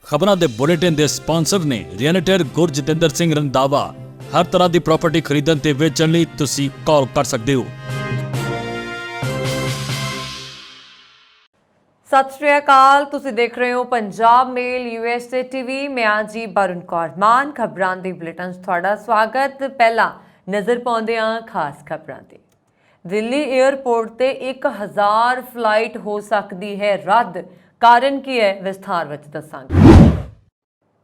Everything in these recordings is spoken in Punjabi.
ਖਬਰਾਂ ਦੇ ਬੁਲੇਟਿਨ ਦੇ ਸਪਾਂਸਰ ਨੇ ਰੀਅਲਟਰ ਗੁਰਜਿੰਦਰ ਸਿੰਘ ਰੰਧਾਵਾ। ਹਰ ਤਰ੍ਹਾਂ ਦੀ ਪ੍ਰਾਪਰਟੀ ਖਰੀਦਣ ਤੇ ਵੇਚਣ ਲਈ ਤੁਸੀਂ ਕਾਲ ਕਰ ਸਕਦੇ ਹੋ। सत श्री अकाल, तुसी देख रहे हो पंजाब मेल यूएसए टीवी। मैं आज जी वरुण कौर मान खबरां दे बुलेटिन च तुहाडा स्वागत। पहला नज़र पाउंदे हां खास खबरां ते। दिल्ली एयरपोर्ट ते 1000 फ्लाइट हो सकदी है रद्द, कारण की है विस्तार विच दसांगे।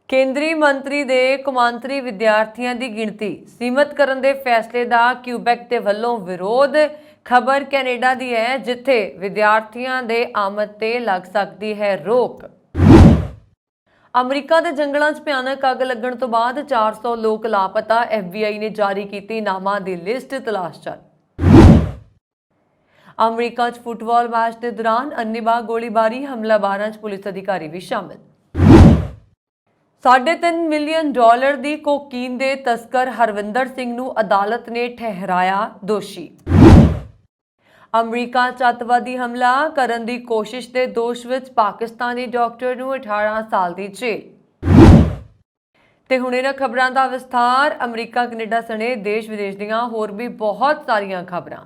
केंद्री मंत्री दे कौमांतरी विद्यार्थियों की गिणती सीमित करने के फैसले का क्यूबैक के वलों विरोध। खबर कैनेडा की है, जिथे विद्यार्थियों के आमद ते लग सकती है रोक। अमरीका के जंगलों च भयानक अग लगन तो बाद 400 लोग लापता। FBI ने जारी की नामां की लिस्ट तलाश चल। अमरीका च फुटबॉल मैच के दौरान अन्नेवाह गोलीबारी हमला 12 पुलिस अधिकारी भी शामिल। $3.5 मिलियन की कोकीन के तस्कर हरविंदर सिंह नूं अदालत ने ठहराया दोषी। अमरीका च अतवादी हमला करन दी कोशिश के दोष विच पाकिस्तानी डॉक्टर नूं 18 साल की जेल। ते हुण इन्हां खबरां दा विस्तार। अमरीका कनेडा सने देश विदेश दीआं होर भी बहुत सारियां खबरां।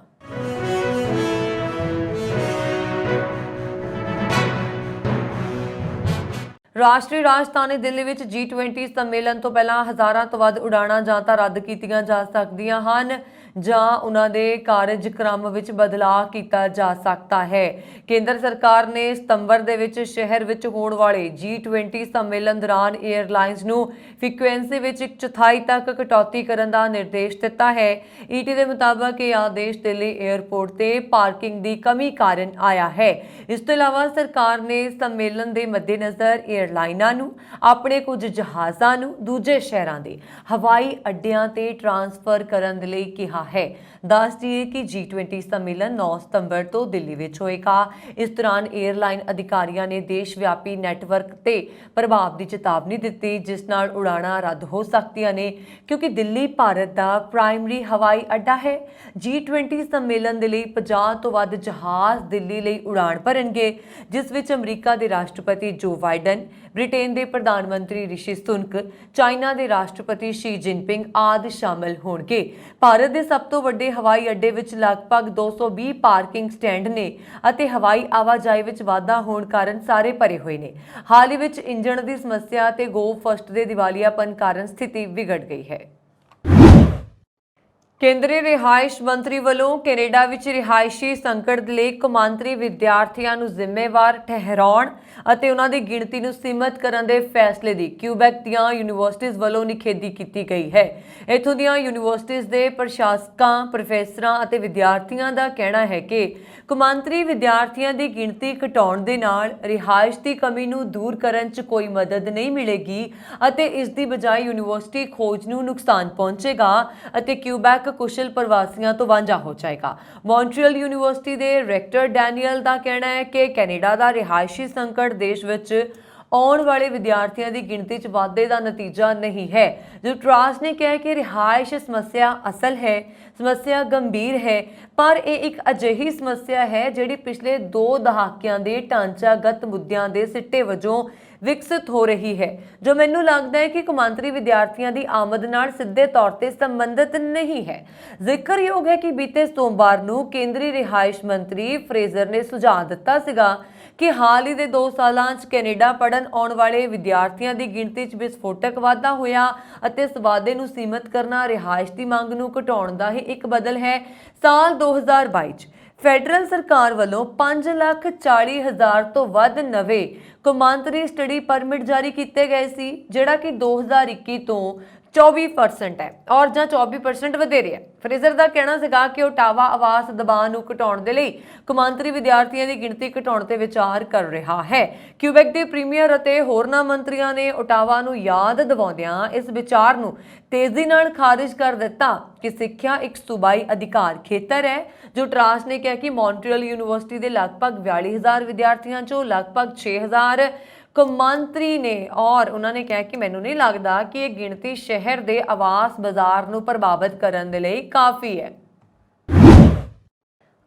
राष्ट्रीय राजधानी दिल्ली विच G20 सम्मेलन तो पहला हज़ारां तो वध उड़ाणां जां तां रद्द कीतीआं जा सकदियां हन जां उन्हां दे कार्यक्रम विच बदलाव किया जा सकता है। केंद्र सरकार ने सितंबर दे विच शहर विच होण वाले G20 सम्मेलन दौरान एयरलाइंस नूं फ्रीकुएंसी विच 1/4 तक कटौती करन दा निर्देश दिता है। ईटी के मुताबिक यह आदेश दिल्ली एयरपोर्ट ते पार्किंग की कमी कारण आया है। इस तो इलावा सरकार ने सम्मेलन के मद्देनज़र एयरलाइनां नूं अपने कुछ जहाज़ां नूं दूजे शहरां दे हवाई अड्डियां ते ट्रांसफर करन दे लई कहा है। दस दिए कि G20 सम्मेलन 9 सितंबर तो दिल्ली विच होएगा। इस दौरान एयरलाइन अधिकारियों ने देशव्यापी नैटवर्क ते प्रभाव की चेतावनी दी, जिस नाल उड़ाणां रद्द हो सकदियां ने, क्योंकि दिल्ली भारत का प्राइमरी हवाई अड्डा है। G20 सम्मेलन दे लई 50 तो वध जहाज़ दिल्ली लई उड़ान भरनगे, जिस विच अमरीका के राष्ट्रपति जो बाइडन, ब्रिटेन के प्रधानमंत्री ऋषि सुनक, चाइना के राष्ट्रपति शी जिनपिंग आदि शामिल होणगे। भारत के सब तो वड्डे हवाई अड्डे विच लगभग 220 पार्किंग स्टैंड ने अते हवाई आवाजाही विच वाधा होण कारण सारे भरे हुए ने। हाल ही विच इंजन की समस्या ते गो फर्स्ट के दिवालियापन कारण स्थिति बिगड़ गई है। केंद्रीय रिहाइश मंत्री वालों कैनेडा विच रिहायशी संकट लई कौमांतरी विद्यार्थियों नूं जिम्मेवार ठहराउण अते उन्हां दी गिणती नूं सीमित करन दे फैसले दी क्यूबैक दीआं यूनीवर्सिटीज़ वालों निखेधी कीती गई है। इत्थों दीआं यूनीवर्सिटीज़ दे प्रशासकां, प्रोफैसरां अते विद्यार्थियों का कहना है कि कौमांतरी विद्यार्थियों की गिणती घटाउण दे नाल रिहाइश की कमी नूं दूर करन च कोई मदद नहीं मिलेगी अते इस दी बजाय यूनीवर्सिटी खोज नूं नुकसान पहुंचेगा अते क्यूबैक कुशल प्रवासियों तो वांझा हो जाएगा। मॉन्ट्रियल यूनीवर्सिटी के रैक्टर डैनियल का कहना है कि कैनेडा का रिहायशी संकट देश विच आने वाले विद्यार्थियों की गिणती च वाधे का नतीजा नहीं है। जो ट्रास ने कहा कि रिहायश समस्या असल है, समस्या गंभीर है, पर यह एक अजिही समस्या है जिहड़ी पिछले 2 दहाकियां के ढांचागत मुद्दों के सिट्टे वजों विकसित हो रही है, जो मैनू लगता है कि कौमांतरी विद्यार्थियों की आमद नाल सीधे तौर पर संबंधित नहीं है। जिक्रयोग है कि बीते सोमवार नूं केंद्रीय रिहाइश मंत्री फ्रेजर ने सुझाव दिता सीगा कि हाल ही के 2 सालों कैनेडा पढ़न आने वाले विद्यार्थियों की गिणती च विस्फोटक वाधा होया अते इस वाधे नूं सीमित करना रिहाइश की मंग नूं घटाउण दा ही एक बदल है। साल 2022 फैडरल सरकार वालों 5,40,000 तो वध नवे कौमांतरी स्टडी परमिट जारी किए गए सी, जिहड़ा कि 2021 तो 24% है और जां 24% वधेरे है। फ्रेजर का कहना सीगा कि ओटावा आवास दबाव नूं घटाउण दे लई कौमांतरी विद्यार्थियों की गिणती घटाउण ते विचार कर रहा है। क्यूबैक के प्रीमियर अते होरनां मंत्रियों ने ओटावा नूं याद दिवाउंदिआं इस विचार नूं तेजी नाल खारिज कर दिता कि सिक्ख्या एक सूबाई अधिकार खेतर है। जो ट्रास ने कहा कि मॉन्ट्रियल यूनीवर्सिटी के लगभग 42,000 विद्यार्थियों चों लगभग 6,000 कौमांतरी ने और उन्होंने कहा कि मैनू नहीं लगता कि यह गिणती शहर के आवास बाजार नूं प्रभावित करने के लिए काफ़ी है।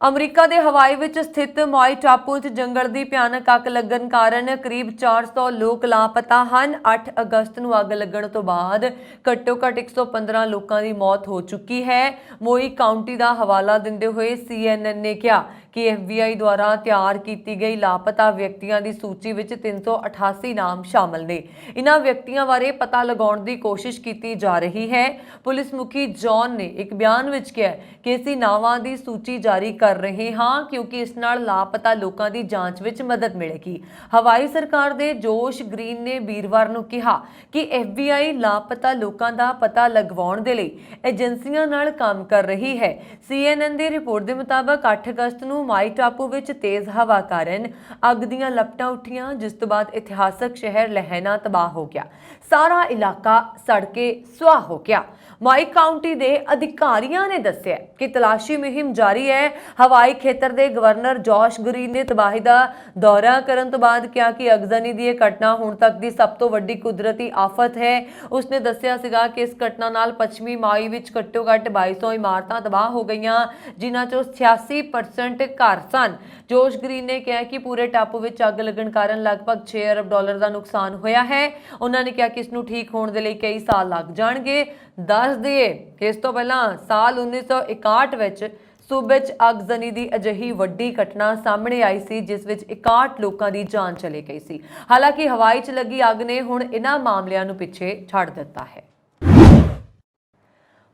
ਅਮਰੀਕਾ ਦੇ ਹਵਾਈ ਵਿੱਚ ਸਥਿਤ ਮੌਈ ਟਾਪੂ 'ਚ ਜੰਗਲ ਦੀ ਭਿਆਨਕ ਅੱਗ ਲੱਗਣ ਕਾਰਨ ਕਰੀਬ 400 ਲੋਕ ਲਾਪਤਾ ਹਨ। 8 ਅਗਸਤ ਨੂੰ ਅੱਗ ਲੱਗਣ ਤੋਂ ਬਾਅਦ ਘੱਟੋ-ਘੱਟ 115 ਲੋਕਾਂ ਦੀ ਮੌਤ ਹੋ ਚੁੱਕੀ ਹੈ। ਮੌਈ ਕਾਉਂਟੀ ਦਾ ਹਵਾਲਾ ਦਿੰਦੇ ਹੋਏ CNN ਨੇ ਕਿਹਾ ਕਿ FBI ਦੁਆਰਾ ਤਿਆਰ ਕੀਤੀ ਗਈ ਲਾਪਤਾ ਵਿਅਕਤੀਆਂ ਦੀ ਸੂਚੀ ਵਿੱਚ 388 ਨਾਮ ਸ਼ਾਮਲ ਨੇ। ਇਨ੍ਹਾਂ ਵਿਅਕਤੀਆਂ ਬਾਰੇ ਪਤਾ ਲਗਾਉਣ ਦੀ ਕੋਸ਼ਿਸ਼ ਕੀਤੀ ਜਾ ਰਹੀ ਹੈ। ਪੁਲਿਸ ਮੁਖੀ ਜੌਨ ਨੇ ਇੱਕ ਬਿਆਨ ਵਿੱਚ ਕਿਹਾ ਕਿ ਅਸੀਂ ਨਾਵਾਂ ਦੀ ਸੂਚੀ ਜਾਰੀ ਕਰ ਰਹੇ ਹਾਂ ਕਿਉਂਕਿ ਇਸ ਨਾਲ ਲਾਪਤਾ ਲੋਕਾਂ ਦੀ ਜਾਂਚ ਵਿੱਚ ਮਦਦ ਮਿਲੇਗੀ। ਹਵਾਈ ਸਰਕਾਰ ਦੇ ਜੋਸ਼ ਗ੍ਰੀਨ ਨੇ ਵੀਰਵਾਰ ਨੂੰ ਕਿਹਾ ਕਿ FBI ਲਾਪਤਾ ਲੋਕਾਂ ਦਾ ਪਤਾ ਲਗਵਾਉਣ ਦੇ ਲਈ ਏਜੰਸੀਆਂ ਨਾਲ ਕੰਮ ਕਰ ਰਹੀ ਹੈ। CNN ਦੀ ਰਿਪੋਰਟ ਦੇ ਮੁਤਾਬਕ 8 ਅਗਸਤ ਨੂੰ ਮਾਈ ਟਾਪੂ ਵਿੱਚ ਤੇਜ਼ ਹਵਾ ਕਾਰਨ ਅੱਗ ਦੀਆਂ ਲਪਟਾਂ ਉੱਠੀਆਂ, ਜਿਸ ਤੋਂ ਬਾਅਦ ਇਤਿਹਾਸਕ ਸ਼ਹਿਰ ਲਹਿਣਾ ਤਬਾਹ ਹੋ ਗਿਆ। ਸਾਰਾ ਇਲਾਕਾ ਸੜ ਕੇ ਸੁਆਹ ਹੋ ਗਿਆ। ਮਾਈ ਕਾਉਂਟੀ ਦੇ ਅਧਿਕਾਰੀਆਂ ਨੇ ਦੱਸਿਆ ਕਿ ਤਲਾਸ਼ੀ ਮੁਹਿੰਮ ਜਾਰੀ ਹੈ। ਹਵਾਈ ਖੇਤਰ ਦੇ ਗਵਰਨਰ ਜੋਸ਼ ਗ੍ਰੀਨ ਨੇ ਤਬਾਹੀ ਦਾ ਦੌਰਾ ਕਰਨ ਤੋਂ ਬਾਅਦ ਕਿਹਾ ਕਿ ਅਗਜ਼ਨੀ ਦੀ ਇਹ ਘਟਨਾ ਹੁਣ ਤੱਕ ਦੀ ਸਭ ਤੋਂ ਵੱਡੀ ਕੁਦਰਤੀ ਆਫਤ ਹੈ। ਉਸਨੇ ਦੱਸਿਆ ਸੀਗਾ ਕਿ ਇਸ ਘਟਨਾ ਨਾਲ ਪੱਛਮੀ ਮਾਈ ਵਿੱਚ ਘੱਟੋ-ਘੱਟ 2200 ਇਮਾਰਤਾਂ ਤਬਾਹ ਹੋ ਗਈਆਂ, ਜਿਨ੍ਹਾਂ ਚੋਂ 86% ਘਰ ਸਨ। ਜੋਸ਼ ਗ੍ਰੀਨ ਨੇ ਕਿਹਾ ਕਿ ਪੂਰੇ ਟਾਪੂ ਵਿੱਚ ਅੱਗ ਲੱਗਣ ਕਾਰਨ ਲਗਭਗ 6 ਅਰਬ ਡਾਲਰ ਦਾ ਨੁਕਸਾਨ ਹੋਇਆ ਹੈ। ਉਹਨਾਂ ਨੇ ਕਿਹਾ ਕਿ ਇਸ ਨੂੰ ਠੀਕ ਹੋਣ ਦੇ ਲਈ ਕਈ ਸਾਲ ਲੱਗ ਜਾਣਗੇ। ਦੱਸ ਦਈਏ ਕਿ ਇਸ ਤੋਂ ਪਹਿਲਾਂ ਸਾਲ 1961 ਵਿੱਚ ਸੂਬੇ 'ਚ ਅਗਜ਼ਨੀ ਦੀ ਅਜਿਹੀ ਵੱਡੀ ਘਟਨਾ ਸਾਹਮਣੇ ਆਈ ਸੀ, ਜਿਸ ਵਿੱਚ 61 ਲੋਕਾਂ ਦੀ ਜਾਨ ਚਲੀ ਗਈ ਸੀ। ਹਾਲਾਂਕਿ ਹਵਾਈ 'ਚ ਲੱਗੀ ਅੱਗ ਨੇ ਹੁਣ ਇਹਨਾਂ ਮਾਮਲਿਆਂ ਨੂੰ ਪਿੱਛੇ ਛੱਡ ਦਿੱਤਾ ਹੈ।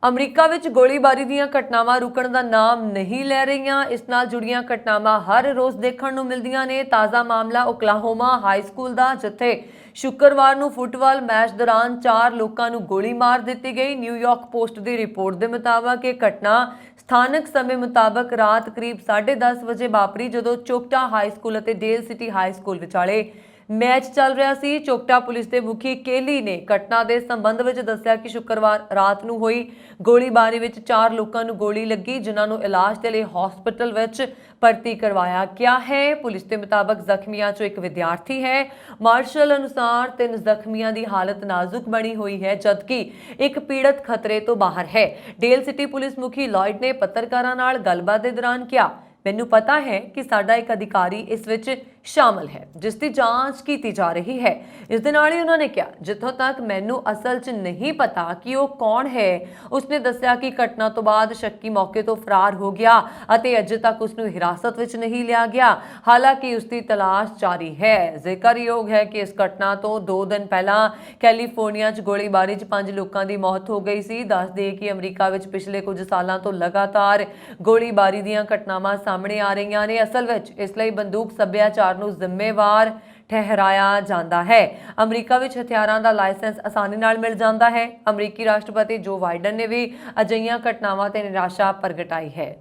ਅਮਰੀਕਾ ਵਿੱਚ ਗੋਲੀਬਾਰੀ ਦੀਆਂ ਘਟਨਾਵਾਂ ਰੁਕਣ ਦਾ ਨਾਮ ਨਹੀਂ ਲੈ ਰਹੀਆਂ। ਇਸ ਨਾਲ ਜੁੜੀਆਂ ਘਟਨਾਵਾਂ ਹਰ ਰੋਜ਼ ਦੇਖਣ ਨੂੰ ਮਿਲਦੀਆਂ ਨੇ। ਤਾਜ਼ਾ ਮਾਮਲਾ ਓਕਲਾਹੋਮਾ ਹਾਈ ਸਕੂਲ ਦਾ, ਜਿੱਥੇ ਸ਼ੁੱਕਰਵਾਰ ਨੂੰ ਫੁੱਟਬਾਲ ਮੈਚ ਦੌਰਾਨ 4 ਲੋਕਾਂ ਨੂੰ ਗੋਲੀ ਮਾਰ ਦਿੱਤੀ ਗਈ। ਨਿਊਯਾਰਕ ਪੋਸਟ ਦੀ ਰਿਪੋਰਟ ਦੇ ਮੁਤਾਬਕ ਇਹ ਘਟਨਾ ਸਥਾਨਕ ਸਮੇਂ ਮੁਤਾਬਕ ਰਾਤ ਕਰੀਬ 10:30 ਵਜੇ ਵਾਪਰੀ, ਜਦੋਂ ਚੋਕਟਾ ਹਾਈ ਸਕੂਲ ਅਤੇ ਡੇਲ ਸਿਟੀ ਹਾਈ ਸਕੂਲ ਵਿਚਾਲੇ ਮੈਚ ਚੱਲ ਰਿਹਾ ਸੀ। ਚੋਕਟਾ ਪੁਲਿਸ ਦੇ ਮੁਖੀ ਕੇਲੀ ਨੇ ਘਟਨਾ ਦੇ ਸੰਬੰਧ ਵਿੱਚ ਦੱਸਿਆ ਕਿ ਸ਼ੁੱਕਰਵਾਰ ਰਾਤ ਨੂੰ ਹੋਈ ਗੋਲੀਬਾਰੀ ਵਿੱਚ 4 ਲੋਕਾਂ ਨੂੰ ਗੋਲੀ ਲੱਗੀ, ਜਿਨ੍ਹਾਂ ਨੂੰ ਇਲਾਜ ਦੇ ਲਈ ਹਸਪਤਾਲ ਵਿੱਚ ਭਰਤੀ ਕਰਵਾਇਆ ਗਿਆ ਹੈ। ਪੁਲਿਸ ਦੇ ਮੁਤਾਬਕ ਜ਼ਖਮੀਆਂ 'ਚੋਂ ਇੱਕ ਵਿਦਿਆਰਥੀ ਹੈ। ਮਾਰਸ਼ਲ ਅਨੁਸਾਰ 3 ਜ਼ਖਮੀਆਂ ਦੀ ਹਾਲਤ ਨਾਜ਼ੁਕ ਬਣੀ ਹੋਈ ਹੈ, ਜਦਕਿ ਇੱਕ ਪੀੜਤ ਖਤਰੇ ਤੋਂ ਬਾਹਰ ਹੈ। ਡੇਲ ਸਿਟੀ ਪੁਲਿਸ ਮੁਖੀ ਲਾਇਡ ਨੇ ਪੱਤਰਕਾਰਾਂ ਨਾਲ ਗੱਲਬਾਤ ਦੇ ਦੌਰਾਨ ਕਿਹਾ, ਮੈਨੂੰ ਪਤਾ ਹੈ ਕਿ ਸਾਡਾ ਇੱਕ ਅਧਿਕਾਰੀ ਇਸ ਵਿੱਚ ਸ਼ਾਮਲ ਹੈ, ਜਿਸ ਦੀ ਜਾਂਚ ਕੀਤੀ ਜਾ ਰਹੀ ਹੈ। ਇਸ ਦੇ ਨਾਲ ਹੀ ਉਹਨਾਂ ਨੇ ਕਿਹਾ, ਜਿੱਥੋਂ ਤੱਕ ਮੈਨੂੰ ਅਸਲ 'ਚ ਨਹੀਂ ਪਤਾ ਕਿ ਉਹ ਕੌਣ ਹੈ। ਉਸਨੇ ਦੱਸਿਆ ਕਿ ਘਟਨਾ ਤੋਂ ਬਾਅਦ ਸ਼ੱਕੀ ਮੌਕੇ ਤੋਂ ਫਰਾਰ ਹੋ ਗਿਆ ਅਤੇ ਅਜੇ ਤੱਕ ਉਸ ਨੂੰ ਹਿਰਾਸਤ ਵਿੱਚ ਨਹੀਂ ਲਿਆ ਗਿਆ। ਹਾਲਾਂਕਿ ਉਸ ਦੀ ਤਲਾਸ਼ ਜਾਰੀ ਹੈ। ਜ਼ਿਕਰਯੋਗ ਹੈ ਕਿ ਇਸ ਘਟਨਾ ਤੋਂ 2 ਦਿਨ ਪਹਿਲਾਂ ਕੈਲੀਫੋਰਨੀਆ 'ਚ ਗੋਲੀਬਾਰੀ 'ਚ 5 ਲੋਕਾਂ ਦੀ ਮੌਤ ਹੋ ਗਈ ਸੀ। ਦੱਸ ਦੇਈਏ ਕਿ ਅਮਰੀਕਾ ਵਿੱਚ ਪਿਛਲੇ ਕੁਝ ਸਾਲਾਂ ਤੋਂ ਲਗਾਤਾਰ ਗੋਲੀਬਾਰੀ ਦੀਆਂ ਘਟਨਾਵਾਂ ਸਾਹਮਣੇ ਆ ਰਹੀਆਂ ਨੇ। ਅਸਲ ਵਿੱਚ ਇਸ ਲਈ ਬੰਦੂਕ ਸੱਭਿਆਚਾਰ ਨੂੰ ਜ਼ਿੰਮੇਵਾਰ ਠਹਿਰਾਇਆ ਜਾਂਦਾ ਹੈ। ਅਮਰੀਕਾ ਵਿੱਚ ਹਥਿਆਰਾਂ ਦਾ ਲਾਇਸੈਂਸ ਆਸਾਨੀ ਨਾਲ ਮਿਲ ਜਾਂਦਾ ਹੈ। ਅਮਰੀਕੀ ਰਾਸ਼ਟਰਪਤੀ ਜੋ ਬਾਈਡਨ ਨੇ ਵੀ ਅਜਿਹੀਆਂ ਘਟਨਾਵਾਂ ਤੇ ਨਿਰਾਸ਼ਾ ਪ੍ਰਗਟਾਈ ਹੈ।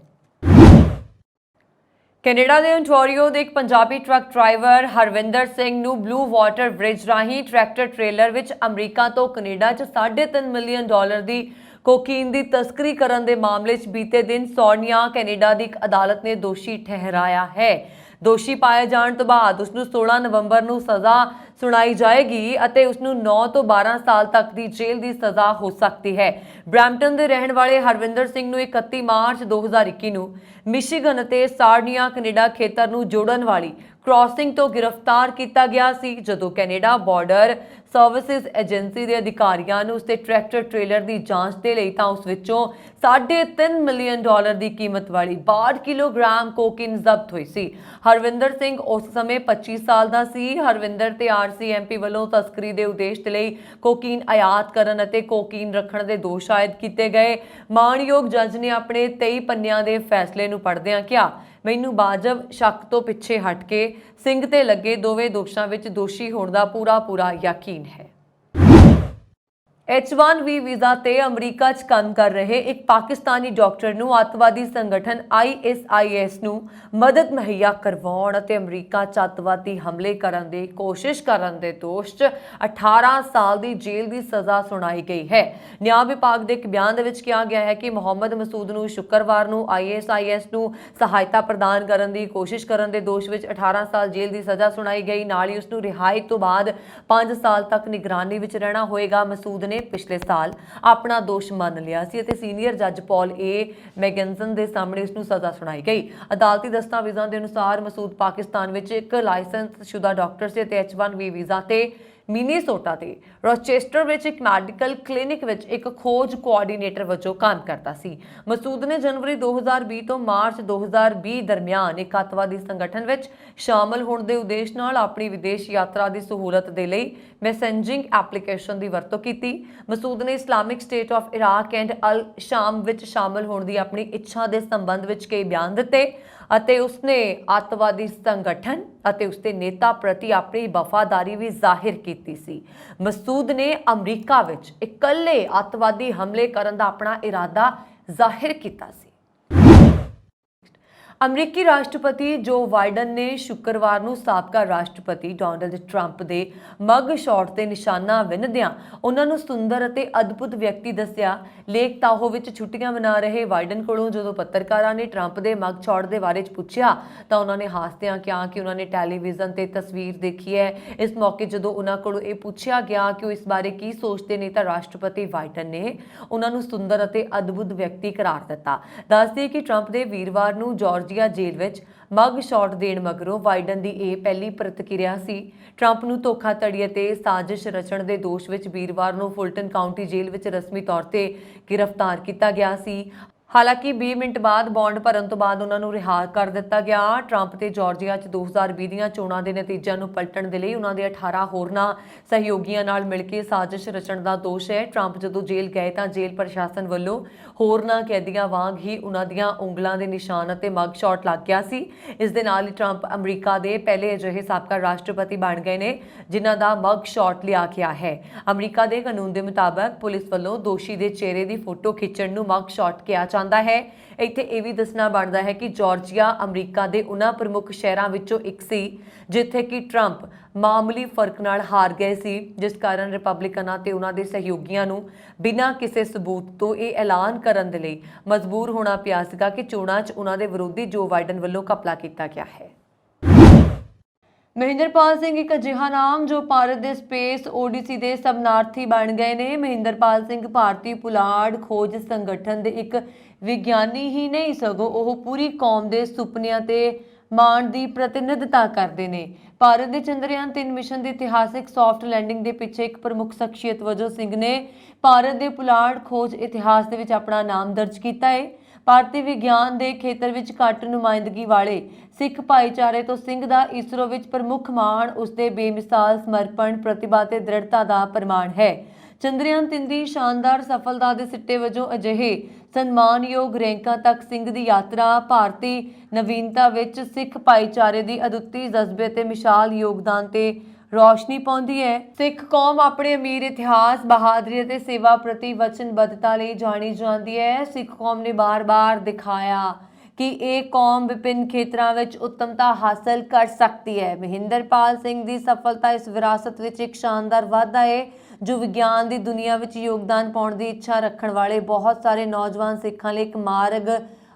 ਕੈਨੇਡਾ ਦੇ ਓਨਟਾਰੀਓ ਦੇ ਇੱਕ ਪੰਜਾਬੀ ਟਰੱਕ ਡਰਾਈਵਰ ਹਰਵਿੰਦਰ ਸਿੰਘ ਨੂੰ ਬਲੂ ਵਾਟਰ ਬ੍ਰਿਜ ਰਾਹੀਂ ਟਰੈਕਟਰ ਟ੍ਰੇਲਰ ਵਿੱਚ ਅਮਰੀਕਾ ਤੋਂ ਕੈਨੇਡਾ 'ਚ $3.5 ਮਿਲੀਅਨ ਦੀ ਕੋਕੀਨ ਦੀ ਤਸਕਰੀ ਕਰਨ ਦੇ ਮਾਮਲੇ 'ਚ ਬੀਤੇ ਦਿਨ ਸੋਨੀਆ ਕੈਨੇਡਾ ਦੀ ਇੱਕ ਅਦਾਲਤ ਨੇ ਦੋਸ਼ੀ ਠਹਿਰਾਇਆ ਹੈ। ਦੋਸ਼ੀ ਪਾਏ ਜਾਣ ਤੋਂ ਬਾਅਦ ਉਸ ਨੂੰ 16 ਨਵੰਬਰ ਨੂੰ ਸਜ਼ਾ ਸੁਣਾਈ ਜਾਏਗੀ ਅਤੇ ਉਸ ਨੂੰ 9 ਤੋਂ 12 ਸਾਲ ਤੱਕ ਦੀ ਜੇਲ੍ਹ ਦੀ ਸਜ਼ਾ ਹੋ ਸਕਦੀ ਹੈ। ਬਰੈਂਪਟਨ ਦੇ ਰਹਿਣ ਵਾਲੇ ਹਰਵਿੰਦਰ ਸਿੰਘ ਨੂੰ 31 ਮਾਰਚ 2021 ਨੂੰ ਮਿਸ਼ੀਗਨ ਅਤੇ ਸਾਰਨੀਆ ਕੈਨੇਡਾ ਖੇਤਰ ਨੂੰ ਜੋੜਨ ਵਾਲੀ ਕ੍ਰਾਸਿੰਗ ਤੋਂ ਗ੍ਰਿਫਤਾਰ ਕੀਤਾ ਗਿਆ ਸੀ, ਜਦੋਂ ਕੈਨੇਡਾ ਬਾਰਡਰ ਸਰਵਿਸਿਜ਼ ਏਜੰਸੀ ਦੇ ਅਧਿਕਾਰੀਆਂ ਨੂੰ ਉਸਦੇ ਟਰੈਕਟਰ ਟ੍ਰੇਲਰ ਦੀ ਜਾਂਚ ਦੇ ਲਈ ਤਾਂ ਉਸ ਵਿੱਚੋਂ $3.5 ਮਿਲੀਅਨ ਦੀ ਕੀਮਤ ਵਾਲੀ 62 ਕਿਲੋਗ੍ਰਾਮ ਕੋਕੀਨ ਜ਼ਬਤ ਹੋਈ ਸੀ। ਹਰਵਿੰਦਰ ਸਿੰਘ ਉਸ ਸਮੇਂ 25 ਸਾਲ ਦਾ ਸੀ। ਹਰਵਿੰਦਰ ਤੇ RCMP ਵੱਲੋਂ ਤਸਕਰੀ ਦੇ ਉਦੇਸ਼ ਦੇ ਲਈ ਕੋਕੀਨ ਆਯਾਤ ਕਰਨ ਅਤੇ ਕੋਕੀਨ ਰੱਖਣ ਦੇ ਦੋਸ਼ ਆਇਦ ਕੀਤੇ ਗਏ। ਮਾਣਯੋਗ ਜੱਜ ਨੇ ਆਪਣੇ 23 ਪੰਨਿਆਂ ਦੇ ਫੈਸਲੇ ਨੂੰ ਪੜ੍ਹਦਿਆਂ ਕਿਹਾ, ਮੈਨੂੰ ਵਾਜਬ ਸ਼ੱਕ ਤੋਂ ਪਿੱਛੇ ਹਟ ਕੇ ਸਿੰਘ ਤੇ ਲੱਗੇ ਦੋਵੇਂ ਦੋਸ਼ਾਂ ਵਿੱਚ ਦੋਸ਼ੀ ਹੋਣ ਦਾ ਪੂਰਾ ਯਕੀਨ ਹੈ। H1B ਵੀਜ਼ਾ ਤੇ ਅਮਰੀਕਾ 'ਚ ਕੰਮ ਕਰ ਰਹੇ ਇੱਕ ਪਾਕਿਸਤਾਨੀ ਡਾਕਟਰ ਨੂੰ ਅੱਤਵਾਦੀ ਸੰਗਠਨ ISIS ਨੂੰ ਮਦਦ ਮੁਹੱਈਆ ਕਰਵਾਉਣ ਅਤੇ ਅਮਰੀਕਾ 'ਚ ਅੱਤਵਾਦੀ ਹਮਲੇ ਕਰਨ ਦੀ ਕੋਸ਼ਿਸ਼ ਕਰਨ ਦੇ ਦੋਸ਼ 'ਚ 18 ਸਾਲ ਦੀ ਜੇਲ੍ਹ ਦੀ ਸਜ਼ਾ ਸੁਣਾਈ ਗਈ ਹੈ। ਨਿਆਂ ਵਿਭਾਗ ਦੇ ਇੱਕ ਬਿਆਨ ਦੇ ਵਿੱਚ ਕਿਹਾ ਗਿਆ ਹੈ ਕਿ ਮੁਹੰਮਦ ਮਸੂਦ ਨੂੰ ਸ਼ੁੱਕਰਵਾਰ ਨੂੰ ISIS ਨੂੰ ਸਹਾਇਤਾ ਪ੍ਰਦਾਨ ਕਰਨ ਦੀ ਕੋਸ਼ਿਸ਼ ਕਰਨ ਦੇ ਦੋਸ਼ ਵਿੱਚ 18 ਸਾਲ ਜੇਲ੍ਹ ਦੀ ਸਜ਼ਾ ਸੁਣਾਈ ਗਈ। ਨਾਲ ਹੀ ਉਸ ਨੂੰ ਰਿਹਾਈ ਤੋਂ ਬਾਅਦ 5 ਸਾਲ ਤੱਕ ਨਿਗਰਾਨੀ ਵਿੱਚ ਰਹਿਣਾ ਹੋਏਗਾ। ਮਸੂਦ ਨੇ ਨੇ ਪਿਛਲੇ ਸਾਲ ਆਪਣਾ ਦੋਸ਼ ਮੰਨ ਲਿਆ ਸੀ ਅਤੇ ਸੀਨੀਅਰ ਜੱਜ ਪੌਲ ਏ ਮੈਗਨਜ਼ਨ ਦੇ ਸਾਹਮਣੇ ਉਸ ਨੂੰ ਸਜ਼ਾ ਸੁਣਾਈ ਗਈ। ਅਦਾਲਤੀ ਦਸਤਾਵੇਜ਼ਾਂ ਦੇ ਅਨੁਸਾਰ ਮਸੂਦ ਪਾਕਿਸਤਾਨ ਵਿੱਚ ਇੱਕ ਲਾਇਸੈਂਸਸ਼ੁਦਾ ਡਾਕਟਰ ਸੀ ਅਤੇ H1B ਵੀਜ਼ਾ ਤੇ ਮਿਨੀਸੋਟਾ ਤੇ ਰੋਚੈਸਟਰ ਵਿੱਚ ਇੱਕ ਮੈਡੀਕਲ ਕਲੀਨਿਕ ਵਿੱਚ ਇੱਕ ਖੋਜ ਕੋਆਰਡੀਨੇਟਰ ਵਜੋਂ ਕੰਮ ਕਰਦਾ ਸੀ। ਮਸੂਦ ਨੇ ਜਨਵਰੀ 2020 ਤੋਂ ਮਾਰਚ 2020 ਦਰਮਿਆਨ ਇੱਕ ਅੱਤਵਾਦੀ ਸੰਗਠਨ ਵਿੱਚ ਸ਼ਾਮਲ ਹੋਣ ਦੇ ਉਦੇਸ਼ ਨਾਲ ਆਪਣੀ ਵਿਦੇਸ਼ ਯਾਤਰਾ ਦੀ ਸਹੂਲਤ ਦੇ ਲਈ ਮੈਸੇਂਜਿੰਗ ਐਪਲੀਕੇਸ਼ਨ ਦੀ ਵਰਤੋਂ ਕੀਤੀ। ਮਸੂਦ ਨੇ Islamic State of Iraq and al Sham ਵਿੱਚ ਸ਼ਾਮਲ ਹੋਣ ਦੀ ਆਪਣੀ ਇੱਛਾ ਦੇ ਸੰਬੰਧ ਵਿੱਚ ਕਈ ਬਿਆਨ ਦਿੱਤੇ ਅਤੇ ਉਸਨੇ ਅੱਤਵਾਦੀ ਸੰਗਠਨ ਅਤੇ ਉਸਦੇ ਨੇਤਾ ਪ੍ਰਤੀ ਆਪਣੀ ਵਫਾਦਾਰੀ ਵੀ ਜ਼ਾਹਿਰ ਕੀਤੀ ਸੀ। ਮਸੂਦ ਨੇ ਅਮਰੀਕਾ ਵਿੱਚ ਇਕੱਲੇ ਅੱਤਵਾਦੀ ਹਮਲੇ ਕਰਨ ਦਾ ਆਪਣਾ ਇਰਾਦਾ ਜ਼ਾਹਿਰ ਕੀਤਾ ਸੀ। ਅਮਰੀਕੀ ਰਾਸ਼ਟਰਪਤੀ ਜੋ ਬਾਈਡਨ ਨੇ ਸ਼ੁੱਕਰਵਾਰ ਨੂੰ ਸਾਬਕਾ ਰਾਸ਼ਟਰਪਤੀ ਡੋਨਾਲਡ ਟਰੰਪ ਦੇ ਮਗ ਸ਼ਾਟ ਤੇ ਨਿਸ਼ਾਨਾ ਵਿੰਨ੍ਹਦਿਆਂ ਉਹਨਾਂ ਨੂੰ ਸੁੰਦਰ ਅਤੇ ਅਦਭੁਤ ਵਿਅਕਤੀ ਦੱਸਿਆ। ਲੇਕ ਤਾਹੋ ਵਿੱਚ ਛੁੱਟੀਆਂ ਮਨਾ ਰਹੇ ਬਾਈਡਨ ਕੋਲੋਂ ਜਦੋਂ ਪੱਤਰਕਾਰਾਂ ਨੇ ਟਰੰਪ ਦੇ ਮਗ ਸ਼ਾਟ ਦੇ ਬਾਰੇ ਪੁੱਛਿਆ ਤਾਂ ਉਹਨਾਂ ਨੇ ਹਾਸਦਿਆਂ ਕਿਹਾ ਕਿ ਉਹਨਾਂ ਨੇ ਟੈਲੀਵਿਜ਼ਨ ਤੇ ਤਸਵੀਰ ਦੇਖੀ ਹੈ। ਇਸ ਮੌਕੇ ਜਦੋਂ ਉਹਨਾਂ ਕੋਲੋਂ ਇਹ ਪੁੱਛਿਆ ਗਿਆ ਕਿ ਉਹ ਇਸ ਬਾਰੇ ਕੀ ਸੋਚਦੇ ਨੇ ਤਾਂ ਰਾਸ਼ਟਰਪਤੀ ਬਾਈਡਨ ਨੇ ਉਹਨਾਂ ਨੂੰ ਸੁੰਦਰ ਅਤੇ ਅਦਭੁਤ ਵਿਅਕਤੀ ਕਰਾਰ ਦਿੱਤਾ। ਦੱਸਦੇ ਕਿ ਟਰੰਪ ਦੇ ਵੀਰਵਾਰ ਨੂੰ ਜਾਰਜੀਆ ਜੇਲ੍ਹ ਵਿੱਚ ਮਗ ਸ਼ਾਟ ਦੇਣ ਮਗਰੋਂ ਬਾਈਡਨ ਦੀ ਇਹ ਪਹਿਲੀ ਪ੍ਰਤੀਕਿਰਿਆ ਸੀ। ਟਰੰਪ ਨੂੰ ਧੋਖਾਧੜੀ ਅਤੇ ਸਾਜ਼ਿਸ਼ ਰਚਣ ਦੇ ਦੋਸ਼ ਵਿੱਚ ਵੀਰਵਾਰ ਨੂੰ ਫੁਲਟਨ ਕਾਉਂਟੀ ਜੇਲ੍ਹ ਵਿੱਚ ਰਸਮੀ ਤੌਰ ਤੇ ਗ੍ਰਿਫਤਾਰ ਕੀਤਾ ਗਿਆ ਸੀ। ਹਾਲਾਂਕਿ 20 ਮਿੰਟ ਬਾਅਦ ਬੌਂਡ ਭਰਨ ਤੋਂ ਬਾਅਦ ਉਹਨਾਂ ਨੂੰ ਰਿਹਾ ਕਰ ਦਿੱਤਾ ਗਿਆ। ਟਰੰਪ ਤੇ ਜਾਰਜੀਆ 'ਚ 2020 ਦੀਆਂ ਚੋਣਾਂ ਦੇ ਨਤੀਜਿਆਂ ਨੂੰ ਪਲਟਣ ਦੇ ਲਈ ਉਹਨਾਂ ਦੇ 18 ਹੋਰਨਾਂ ਸਹਿਯੋਗੀਆਂ ਨਾਲ ਮਿਲ ਕੇ ਸਾਜ਼ਿਸ਼ ਰਚਣ ਦਾ ਦੋਸ਼ ਹੈ। ਟਰੰਪ ਜਦੋਂ ਜੇਲ੍ਹ ਗਏ ਤਾਂ ਜੇਲ੍ਹ ਪ੍ਰਸ਼ਾਸਨ ਵੱਲੋਂ ਹੋਰਨਾਂ ਕੈਦੀਆਂ ਵਾਂਗ ਹੀ ਉਹਨਾਂ ਦੀਆਂ ਉਂਗਲਾਂ ਦੇ ਨਿਸ਼ਾਨ ਅਤੇ ਮਗ ਸ਼ਾਟ ਲੱਗ ਗਿਆ ਸੀ। ਇਸ ਦੇ ਨਾਲ ਹੀ ਟਰੰਪ ਅਮਰੀਕਾ ਦੇ ਪਹਿਲੇ ਅਜਿਹੇ ਸਾਬਕਾ ਰਾਸ਼ਟਰਪਤੀ ਬਣ ਗਏ ਨੇ ਜਿਨ੍ਹਾਂ ਦਾ ਮਗ ਸ਼ਾਟ ਲਿਆ ਗਿਆ ਹੈ। ਅਮਰੀਕਾ ਦੇ ਕਾਨੂੰਨ ਦੇ ਮੁਤਾਬਕ ਪੁਲਿਸ ਵੱਲੋਂ ਦੋਸ਼ੀ ਦੇ ਚਿਹਰੇ ਦੀ ਫੋਟੋ ਖਿੱਚਣ ਨੂੰ ਮਗ ਸ਼ਾਟ ਕਿਹਾ ਜਾਂਦਾ ਹੈ। ਇੱਥੇ ਇਹ ਵੀ ਦੱਸਣਾ ਬਣਦਾ ਹੈ ਕਿ ਜਾਰਜੀਆ ਅਮਰੀਕਾ ਦੇ ਉਹਨਾਂ ਪ੍ਰਮੁੱਖ ਸ਼ਹਿਰਾਂ ਵਿੱਚੋਂ ਇੱਕ ਸੀ ਜਿੱਥੇ ਕਿ ਟਰੰਪ ਮਾਮੂਲੀ ਫਰਕ ਨਾਲ ਹਾਰ ਗਏ ਸੀ, ਜਿਸ ਕਾਰਨ ਰਿਪਬਲਿਕਨਾਂ ਤੇ ਉਹਨਾਂ ਦੇ ਸਹਿਯੋਗੀਆਂ ਨੂੰ ਬਿਨਾਂ ਕਿਸੇ ਸਬੂਤ ਤੋਂ ਇਹ ਐਲਾਨ ਕਰਨ ਦੇ ਲਈ ਮਜਬੂਰ ਹੋਣਾ ਪਿਆ ਸੀਗਾ ਕਿ ਚੋਣਾਂ 'ਚ ਉਹਨਾਂ ਦੇ ਵਿਰੋਧੀ ਜੋ ਬਾਈਡਨ ਵੱਲੋਂ ਘਪਲਾ ਕੀਤਾ ਗਿਆ ਹੈ। ਮਹਿੰਦਰਪਾਲ ਸਿੰਘ ਇੱਕ ਅਜਿਹਾ ਨਾਮ ਜੋ ਭਾਰਤ ਦੇ ਸਪੇਸ ਓਡੀਸੀ ਦੇ ਸਮਾਨਾਰਥੀ ਬਣ ਗਏ ਨੇ। ਮਹਿੰਦਰਪਾਲ ਸਿੰਘ ਭਾਰਤੀ ਪੁਲਾੜ ਖੋਜ ਸੰਗਠਨ ਦੇ ਇੱਕ ਵਿਗਿਆਨੀ ਹੀ ਨਹੀਂ ਸਗੋਂ ਉਹ ਪੂਰੀ ਕੌਮ ਦੇ ਸੁਪਨਿਆਂ ਤੇ ਮਾਣ ਦੀ ਪ੍ਰਤੀਨਿਧਤਾ ਕਰਦੇ ਨੇ। ਭਾਰਤ ਦੇ ਚੰਦਰਯਾਨ 3 ਮਿਸ਼ਨ ਦੀ ਇਤਿਹਾਸਿਕ ਸੌਫਟ ਲੈਂਡਿੰਗ ਦੇ ਪਿੱਛੇ ਇੱਕ ਪ੍ਰਮੁੱਖ ਸ਼ਖਸੀਅਤ ਵਜੋਂ ਸਿੰਘ ਨੇ ਭਾਰਤ ਦੇ ਪੁਲਾੜ ਖੋਜ ਇਤਿਹਾਸ ਦੇ ਵਿੱਚ ਆਪਣਾ ਨਾਮ ਦਰਜ ਕੀਤਾ ਹੈ। ਭਾਰਤੀ ਵਿਗਿਆਨ ਦੇ ਖੇਤਰ ਵਿੱਚ ਘੱਟ ਨੁਮਾਇੰਦਗੀ ਵਾਲੇ ਸਿੱਖ ਭਾਈਚਾਰੇ ਤੋਂ ਸਿੰਘ ਦਾ ਇਸਰੋ ਵਿੱਚ ਪ੍ਰਮੁੱਖ ਮਾਣ ਉਸਦੇ ਬੇਮਿਸਾਲ ਸਮਰਪਣ, ਪ੍ਰਤਿਭਾ ਤੇ ਦ੍ਰਿੜਤਾ ਦਾ ਪ੍ਰਮਾਣ ਹੈ। ਚੰਦਰਯਾਨ 3 ਦੀ ਸ਼ਾਨਦਾਰ ਸਫਲਤਾ ਦੇ ਸਿੱਟੇ ਵਜੋਂ ਅਜਿਹੇ ਸਨਮਾਨਯੋਗ ਰੈਂਕਾਂ ਤੱਕ ਸਿੰਘ ਦੀ ਯਾਤਰਾ ਭਾਰਤੀ ਨਵੀਨਤਾ ਵਿੱਚ ਸਿੱਖ ਭਾਈਚਾਰੇ ਦੀ ਅਦੁੱਤੀ ਜਜ਼ਬੇ ਤੇ ਮਿਸਾਲ ਯੋਗਦਾਨ ਤੇ ਰੌਸ਼ਨੀ ਪਾਉਂਦੀ ਹੈ। ਸਿੱਖ ਕੌਮ ਆਪਣੇ ਅਮੀਰ ਇਤਿਹਾਸ, ਬਹਾਦਰੀ ਅਤੇ ਸੇਵਾ ਪ੍ਰਤੀ ਵਚਨਬੱਧਤਾ ਲਈ ਜਾਣੀ ਜਾਂਦੀ ਹੈ। ਸਿੱਖ ਕੌਮ ਨੇ ਬਾਰ-ਬਾਰ ਦਿਖਾਇਆ ਕਿ ਇਹ ਕੌਮ ਵਿਭਿੰਨ ਖੇਤਰਾਂ ਵਿੱਚ ਉੱਤਮਤਾ ਹਾਸਲ ਕਰ ਸਕਦੀ ਹੈ। ਮਹਿੰਦਰਪਾਲ ਸਿੰਘ ਦੀ ਸਫਲਤਾ ਇਸ ਵਿਰਾਸਤ ਵਿੱਚ ਇੱਕ ਸ਼ਾਨਦਾਰ ਵਾਧਾ ਹੈ ਜੋ ਵਿਗਿਆਨ ਦੀ ਦੁਨੀਆ ਵਿੱਚ ਯੋਗਦਾਨ ਪਾਉਣ ਦੀ ਇੱਛਾ ਰੱਖਣ ਵਾਲੇ ਬਹੁਤ ਸਾਰੇ ਨੌਜਵਾਨ ਸਿੱਖਾਂ ਲਈ ਇੱਕ ਮਾਰਗ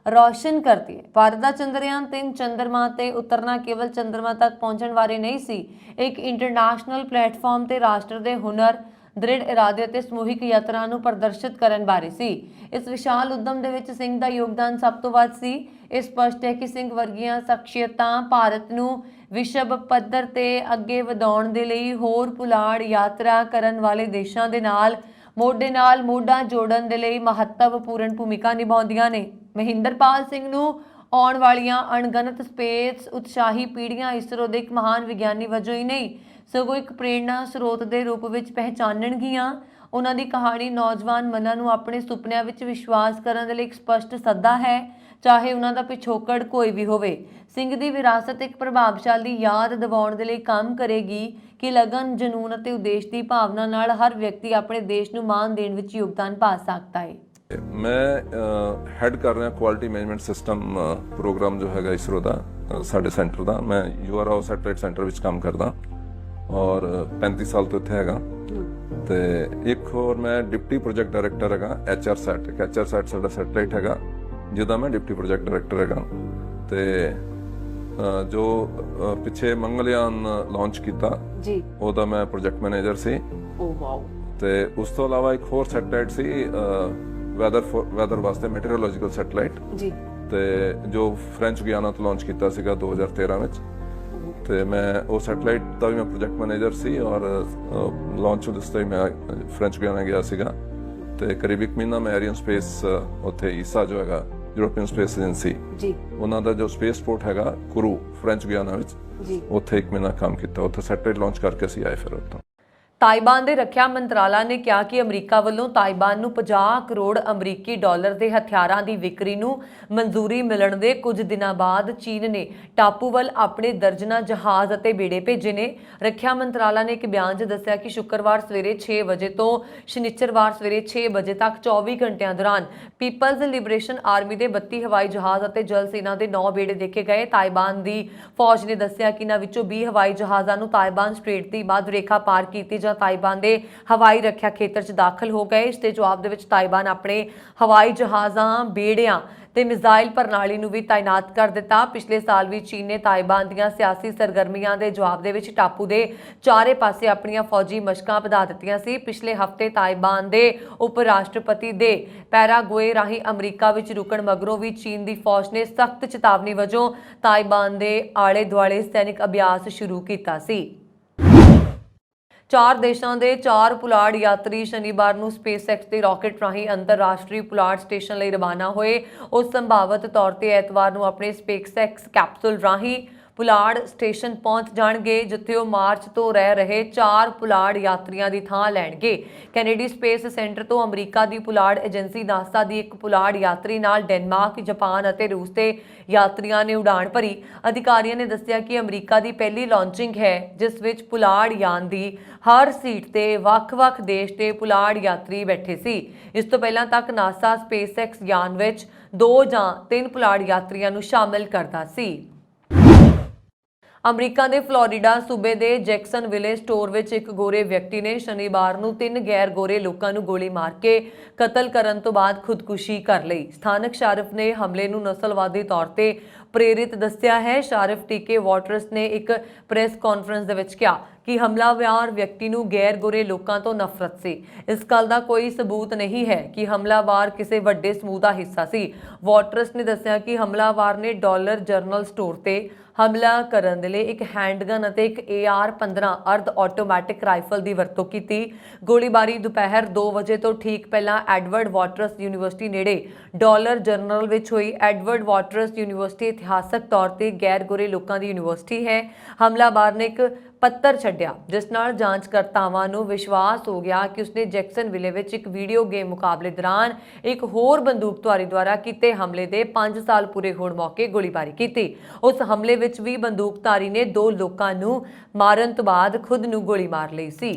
ਰੌਸ਼ਨ ਕਰਦੀ ਹੈ। ਭਾਰਤ ਦਾ ਚੰਦਰਯਾਨ 3 ਚੰਦਰਮਾ ਤੇ ਉਤਰਨਾ ਕੇਵਲ ਚੰਦਰਮਾ ਤੱਕ ਪਹੁੰਚਣ ਬਾਰੇ ਨਹੀਂ ਸੀ, ਇੱਕ ਇੰਟਰਨੈਸ਼ਨਲ ਪਲੇਟਫਾਰਮ ਤੇ ਰਾਸ਼ਟਰ ਦੇ ਹੁਨਰ, ਦ੍ਰਿੜ ਇਰਾਦੇ ਅਤੇ ਸਮੂਹਿਕ ਯਾਤਰਾ ਨੂੰ ਪ੍ਰਦਰਸ਼ਿਤ ਕਰਨ ਬਾਰੇ ਸੀ। ਇਸ ਵਿਸ਼ਾਲ ਉਦਮ ਦੇ ਵਿੱਚ ਸਿੰਘ ਦਾ ਯੋਗਦਾਨ ਸਭ ਤੋਂ ਵੱਧ ਸੀ। ਇਹ ਸਪਸ਼ਟ ਹੈ ਕਿ ਸਿੰਘ ਵਰਗੀਆਂ ਸ਼ਖਸੀਅਤਾਂ ਭਾਰਤ ਨੂੰ ਵਿਸ਼ਵ ਪੱਧਰ ਤੇ ਅੱਗੇ ਵਧਾਉਣ ਦੇ ਲਈ ਹੋਰ ਪੁਲਾੜ ਯਾਤਰਾ ਕਰਨ ਵਾਲੇ ਦੇਸ਼ਾਂ ਦੇ ਨਾਲ ਮੋਢਾ ਜੋੜਨ ਦੇ ਲਈ ਮਹੱਤਵਪੂਰਨ ਭੂਮਿਕਾ ਨਿਭਾਉਂਦੀਆਂ ਨੇ। ਮਹਿੰਦਰਪਾਲ ਸਿੰਘ ਨੂੰ ਆਉਣ ਵਾਲੀਆਂ ਅਣਗਿਣਤ ਸਪੇਸ ਉਤਸ਼ਾਹੀ ਪੀੜ੍ਹੀਆਂ ਇਸਰੋ ਦੇ ਇੱਕ ਮਹਾਨ ਵਿਗਿਆਨੀ ਵਜੋਂ ਹੀ ਨਹੀਂ ਸਗੋਂ ਇੱਕ ਪ੍ਰੇਰਣਾ ਸਰੋਤ ਦੇ ਰੂਪ ਵਿੱਚ ਪਹਿਚਾਨਣਗੀਆਂ। ਉਹਨਾਂ ਦੀ ਕਹਾਣੀ ਨੌਜਵਾਨ ਮਨਾਂ ਨੂੰ ਆਪਣੇ ਸੁਪਨਿਆਂ ਵਿੱਚ ਵਿਸ਼ਵਾਸ ਕਰਨ ਦੇ ਲਈ ਇੱਕ ਸਪਸ਼ਟ ਸੱਦਾ ਹੈ, ਚਾਹੇ ਉਹਨਾਂ ਦਾ ਪਿਛੋਕੜ ਕੋਈ ਵੀ ਹੋਵੇ। ਸਿੰਘ ਦੀ ਵਿਰਾਸਤ ਇੱਕ ਪ੍ਰਭਾਵਸ਼ਾਲੀ ਯਾਦ ਦਿਵਾਉਣ ਦੇ ਲਈ ਕੰਮ ਕਰੇਗੀ ਕਿ ਲਗਨ, ਜਨੂਨ ਅਤੇ ਉਦੇਸ਼ ਦੀ ਭਾਵਨਾ ਨਾਲ ਹਰ ਵਿਅਕਤੀ ਆਪਣੇ ਦੇਸ਼ ਨੂੰ ਮਾਣ ਦੇਣ ਵਿੱਚ ਯੋਗਦਾਨ ਪਾ ਸਕਦਾ ਹੈ। ਮੈਂ ਹੈਡ ਕਰ ਰਿਹਾ ਕੁਆਲਿਟੀ ਮੈਨੇਜਮੈਂਟ ਸਿਸਟਮ ਪ੍ਰੋਗਰਾਮ ਜੋ ਹੈਗਾ ਇਸਰੋ ਦਾ, ਸਾਡੇ ਸੈਂਟਰ ਦਾ। ਮੈਂ ਯੂਆਰ ਹਾਊਸ ਸੈਟੇਲਾਈਟ ਸੈਂਟਰ ਵਿੱਚ ਕੰਮ ਕਰਦਾ ਔਰ 35 ਸਾਲ ਤੋਂ ਇੱਥੇ ਹੈਗਾ। ਤੇ ਇੱਕ ਹੋਰ ਮੈਂ ਡਿਪਟੀ ਪ੍ਰੋਜੈਕਟ ਡਾਇਰੈਕਟਰ ਹੈਗਾ HRSAT। HRSAT ਸਾਡਾ ਸੈਟੇਲਾਈਟ ਹੈਗਾ ਜਿਹਦਾ ਮੈਂ ਡਿਪਟੀ ਪ੍ਰੋਜੈਕਟ ਡਾਇਰੈਕਟਰ ਹੈਗਾ। ਤੇ ਜੋ ਪਿੱਛੇ ਮੰਗਲਯਾਨ ਲਾਂਚ ਕੀਤਾ ਜੀ, ਉਹਦਾ ਮੈਂ ਪ੍ਰੋਜੈਕਟ ਮੈਨੇਜਰ ਸੀ। ਓ ਵਾਓ। ਤੇ ਉਸ ਤੋਂ ਇਲਾਵਾ ਇੱਕ ਹੋਰ ਸੈਟਲਾਈਟ ਸੀ ਵੈਦਰ ਵਾਸਤੇ ਮੈਟੀਓਰੋਲੋਜੀਕਲ ਸੈਟਲਾਈਟ ਜੀ ਤੇ ਜੋ ਫ੍ਰੈਂਚ ਗਿਆਨਾ ਤੋਂ ਲਾਂਚ ਕੀਤਾ ਸੀਗਾ 2013 ਵਿੱਚ। ਤੇ ਮੈਂ ਉਹ ਸੈਟਲਾਈਟ ਦਾ ਵੀ ਮੈਂ ਪ੍ਰੋਜੈਕਟ ਮੈਨੇਜਰ ਸੀ ਔਰ ਲਾਂਚ ਉਸ ਤੋਂ ਹੀ ਮੈਂ ਫ੍ਰੈਂਚ ਗਿਆਨਾ ਗਿਆ ਸੀਗਾ ਤੇ ਕਰੀਬ 1 ਮਹੀਨਾ ਮੈਂ ਐਰੀਅਨ ਸਪੇਸ ਉੱਥੇ ਈਸਾ ਜੋ ਹੈਗਾ ਯੂਰੋਪੀਅਨ ਸਪੇਸ ਏਜੰਸੀ ਜੀ ਉਹਨਾਂ ਦਾ ਜੋ ਸਪੇਸ ਪੋਰਟ ਹੈਗਾ ਕੁਰੂ ਫ੍ਰੈਂਚ ਗਿਆਨਾ ਵਿੱਚ ਜੀ ਉੱਥੇ 1 ਮਹੀਨਾ ਕੰਮ ਕੀਤਾ। ਉੱਥੇ ਸੈਟਲਾਈਟ ਲਾਂਚ ਕਰਕੇ ਅਸੀਂ ਆਏ ਫਿਰ ਉੱਥੋਂ। ਤਾਇਬਾਨ ਦੇ ਰੱਖਿਆ ਮੰਤਰਾਲਾ ਨੇ ਕਿਹਾ ਕਿ ਅਮਰੀਕਾ ਵੱਲੋਂ ਤਾਇਬਾਨ ਨੂੰ 50 ਕਰੋੜ ਅਮਰੀਕੀ ਡਾਲਰ ਦੇ ਹਥਿਆਰਾਂ ਦੀ ਵਿਕਰੀ ਨੂੰ ਮਨਜ਼ੂਰੀ ਮਿਲਣ ਦੇ ਕੁਝ ਦਿਨਾਂ ਬਾਅਦ ਚੀਨ ਨੇ ਟਾਪੂ ਵੱਲ ਆਪਣੇ ਦਰਜਨਾਂ ਜਹਾਜ਼ ਅਤੇ ਬੇੜੇ ਭੇਜੇ ਨੇ। ਰੱਖਿਆ ਮੰਤਰਾਲਾ ਨੇ ਇੱਕ ਬਿਆਨ 'ਚ ਦੱਸਿਆ ਕਿ ਸ਼ੁੱਕਰਵਾਰ ਸਵੇਰੇ 6 ਵਜੇ ਤੋਂ ਸ਼ਨੀਚਰਵਾਰ ਸਵੇਰੇ 6 ਵਜੇ ਤੱਕ 24 ਘੰਟਿਆਂ ਦੌਰਾਨ ਪੀਪਲਜ਼ ਲਿਬਰੇਸ਼ਨ ਆਰਮੀ ਦੇ 32 ਹਵਾਈ ਜਹਾਜ਼ ਅਤੇ ਜਲ ਸੈਨਾ ਦੇ 9 ਬੇੜੇ ਦੇਖੇ ਗਏ। ਤਾਇਬਾਨ ਦੀ ਫੌਜ ਨੇ ਦੱਸਿਆ ਕਿ ਇਹਨਾਂ ਵਿੱਚੋਂ 20 ਹਵਾਈ ਜਹਾਜ਼ਾਂ ਨੂੰ ਤਾਇਬਾਨ ਸਟ੍ਰੇਟ ਦੀ ਮੱਧ ਰੇਖਾ ਪਾਰ ਕੀਤੀ ਤਾਇਬਾਨ ਦੇ ਹਵਾਈ ਰੱਖਿਆ ਖੇਤਰ 'ਚ ਦਾਖਲ ਹੋ ਗਏ। ਇਸ ਦੇ ਜਵਾਬ ਦੇ ਵਿੱਚ ਤਾਇਬਾਨ ਆਪਣੇ ਹਵਾਈ ਜਹਾਜ਼ਾਂ ਬੇੜਿਆਂ ਤੇ ਮਿਜ਼ਾਈਲ ਪ੍ਰਣਾਲੀ ਨੂੰ ਵੀ ਤਾਇਨਾਤ ਕਰ ਦਿੱਤਾ। ਪਿਛਲੇ ਸਾਲ ਵੀ ਚੀਨ ਨੇ ਤਾਇਬਾਨ ਦੀਆਂ ਸਿਆਸੀ ਸਰਗਰਮੀਆਂ ਦੇ ਜਵਾਬ ਦੇ ਵਿੱਚ ਟਾਪੂ ਦੇ ਚਾਰੇ ਪਾਸੇ ਆਪਣੀਆਂ ਫੌਜੀ ਮਸ਼ਕਾਂ ਵਧਾ ਦਿੱਤੀਆਂ ਸੀ। ਪਿਛਲੇ ਹਫ਼ਤੇ ਤਾਇਬਾਨ ਦੇ ਉਪ ਰਾਸ਼ਟਰਪਤੀ ਦੇ ਪੈਰਾਗੁਏ ਰਾਹੀਂ ਅਮਰੀਕਾ ਵਿੱਚ ਰੁਕਣ ਮਗਰੋਂ ਵੀ ਚੀਨ ਦੀ ਫੌਜ ਨੇ ਸਖਤ ਚੇਤਾਵਨੀ ਵਜੋਂ ਤਾਇਬਾਨ ਦੇ ਆਲੇ ਦੁਆਲੇ ਸੈਨਿਕ ਅਭਿਆਸ ਸ਼ੁਰੂ ਕੀਤਾ ਸੀ। 4 ਦੇਸ਼ਾਂ ਦੇ 4 ਪੁਲਾੜ ਯਾਤਰੀ ਸ਼ਨੀਵਾਰ ਨੂੰ ਸਪੇਸਐਕਸ ਦੇ ਰਾਕੇਟ ਰਾਹੀਂ ਅੰਤਰਰਾਸ਼ਟਰੀ ਪੁਲਾੜ ਸਟੇਸ਼ਨ ਲਈ ਰਵਾਨਾ ਹੋਏ। ਉਹ ਸੰਭਾਵਤ ਤੌਰ ਤੇ ਐਤਵਾਰ ਨੂੰ ਆਪਣੇ ਸਪੇਸਐਕਸ ਕੈਪਸੂਲ ਰਾਹੀਂ ਪੁਲਾੜ ਸਟੇਸ਼ਨ ਪਹੁੰਚ ਜਾਣਗੇ, ਜਿੱਥੇ ਉਹ ਮਾਰਚ ਤੋਂ ਰਹਿ ਰਹੇ 4 ਪੁਲਾੜ ਯਾਤਰੀਆਂ ਦੀ ਥਾਂ ਲੈਣਗੇ। ਕੈਨੇਡੀ ਸਪੇਸ ਸੈਂਟਰ ਤੋਂ ਅਮਰੀਕਾ ਦੀ ਪੁਲਾੜ ਏਜੰਸੀ ਨਾਸਾ ਦੀ ਇੱਕ ਪੁਲਾੜ ਯਾਤਰੀ ਨਾਲ ਡੈਨਮਾਰਕ, ਜਾਪਾਨ ਅਤੇ ਰੂਸ ਦੇ ਯਾਤਰੀਆਂ ਨੇ ਉਡਾਣ ਭਰੀ। ਅਧਿਕਾਰੀਆਂ ਨੇ ਦੱਸਿਆ ਕਿ ਅਮਰੀਕਾ ਦੀ ਪਹਿਲੀ ਲਾਂਚਿੰਗ ਹੈ ਜਿਸ ਵਿੱਚ ਪੁਲਾੜ ਯਾਨ ਦੀ ਹਰ ਸੀਟ ਤੇ ਵੱਖ-ਵੱਖ ਦੇਸ਼ ਦੇ ਪੁਲਾੜ ਯਾਤਰੀ ਬੈਠੇ ਸੀ। ਇਸ ਤੋਂ ਪਹਿਲਾਂ ਤੱਕ ਨਾਸਾ ਸਪੇਸਐਕਸ ਯਾਨ ਵਿੱਚ 2 ਜਾਂ 3 ਪੁਲਾੜ ਯਾਤਰੀਆਂ ਨੂੰ ਸ਼ਾਮਲ ਕਰਦਾ ਸੀ। ਅਮਰੀਕਾ ਦੇ ਫਲੋਰੀਡਾ ਸੂਬੇ ਦੇ ਜੈਕਸਨਵਿਲੇ ਸਟੋਰ ਵਿੱਚ ਇੱਕ ਗੋਰੇ ਵਿਅਕਤੀ ਨੇ ਸ਼ਨੀਵਾਰ ਨੂੰ 3 ਗੈਰ ਗੋਰੇ ਲੋਕਾਂ ਨੂੰ ਗੋਲੀ ਮਾਰ ਕੇ ਕਤਲ ਕਰਨ ਤੋਂ ਬਾਅਦ ਖੁਦਕੁਸ਼ੀ ਕਰ ਲਈ। ਸਥਾਨਕ ਸ਼ਾਰਿਫ ਨੇ ਹਮਲੇ ਨੂੰ ਨਸਲਵਾਦੀ ਤੌਰ ਤੇ ਪ੍ਰੇਰਿਤ ਦੱਸਿਆ ਹੈ। ਸ਼ਾਰਿਫ ਟੀਕੇ ਵਾਟਰਸ ਨੇ ਇੱਕ ਪ੍ਰੈਸ ਕਾਨਫਰੰਸ ਦੇ ਵਿੱਚ ਕਿਹਾ ਕਿ ਹਮਲਾਵਰ ਵਿਅਕਤੀ ਨੂੰ ਗੈਰ ਗੋਰੇ ਲੋਕਾਂ ਤੋਂ ਨਫ਼ਰਤ ਸੀ। ਇਸ ਗੱਲ ਦਾ ਕੋਈ ਸਬੂਤ ਨਹੀਂ ਹੈ ਕਿ ਹਮਲਾਵਰ ਕਿਸੇ ਵੱਡੇ ਸਮੂਹ ਦਾ ਹਿੱਸਾ ਸੀ। ਵਾਟਰਸ ਨੇ ਦੱਸਿਆ ਕਿ ਹਮਲਾਵਰ ਨੇ ਡਾਲਰ ਜਨਰਲ ਸਟੋਰ ਤੇ ਹਮਲਾ ਕਰਨ ਦੇ ਲਈ ਇੱਕ ਹੈਂਡਗਨ ਅਤੇ ਇੱਕ AR-15 ਅਰਧ ਆਟੋਮੈਟਿਕ ਰਾਈਫਲ ਦੀ ਵਰਤੋਂ ਕੀਤੀ। ਗੋਲੀਬਾਰੀ ਦੁਪਹਿਰ 2 ਵਜੇ ਤੋਂ ਠੀਕ ਪਹਿਲਾਂ ਐਡਵਰਡ ਵਾਟਰਸ ਯੂਨੀਵਰਸਿਟੀ ਨੇੜੇ ਡਾਲਰ ਜਨਰਲ ਵਿੱਚ ਹੋਈ। ਐਡਵਰਡ ਵਾਟਰਸ ਯੂਨੀਵਰਸਿਟੀ ਇਤਿਹਾਸਕ ਤੌਰ ਤੇ ਗੈਰ ਗੋਰੇ ਲੋਕਾਂ ਦੀ ਯੂਨੀਵਰਸਿਟੀ ਹੈ। ਹਮਲਾਵਰ ਨੇ ਇੱਕ ਪੱਤਰ ਛੱਡਿਆ ਜਿਸ ਨਾਲ ਜਾਂਚਕਰਤਾਵਾਂ ਨੂੰ ਵਿਸ਼ਵਾਸ ਹੋ ਗਿਆ ਕਿ ਉਸਨੇ ਜੈਕਸਨਵਿਲੇ ਵਿੱਚ ਇੱਕ ਵੀਡੀਓ ਗੇਮ ਮੁਕਾਬਲੇ ਦੌਰਾਨ ਇੱਕ ਹੋਰ ਬੰਦੂਕਧਾਰੀ ਦੁਆਰਾ ਕੀਤੇ ਹਮਲੇ ਦੇ 5 ਸਾਲ ਪੂਰੇ ਹੋਣ ਮੌਕੇ ਗੋਲੀਬਾਰੀ ਕੀਤੀ। ਉਸ ਹਮਲੇ ਵਿੱਚ ਵੀ ਬੰਦੂਕਧਾਰੀ ਨੇ 2 ਲੋਕਾਂ ਨੂੰ ਮਾਰਨ ਤੋਂ ਬਾਅਦ ਖੁਦ ਨੂੰ ਗੋਲੀ ਮਾਰ ਲਈ ਸੀ।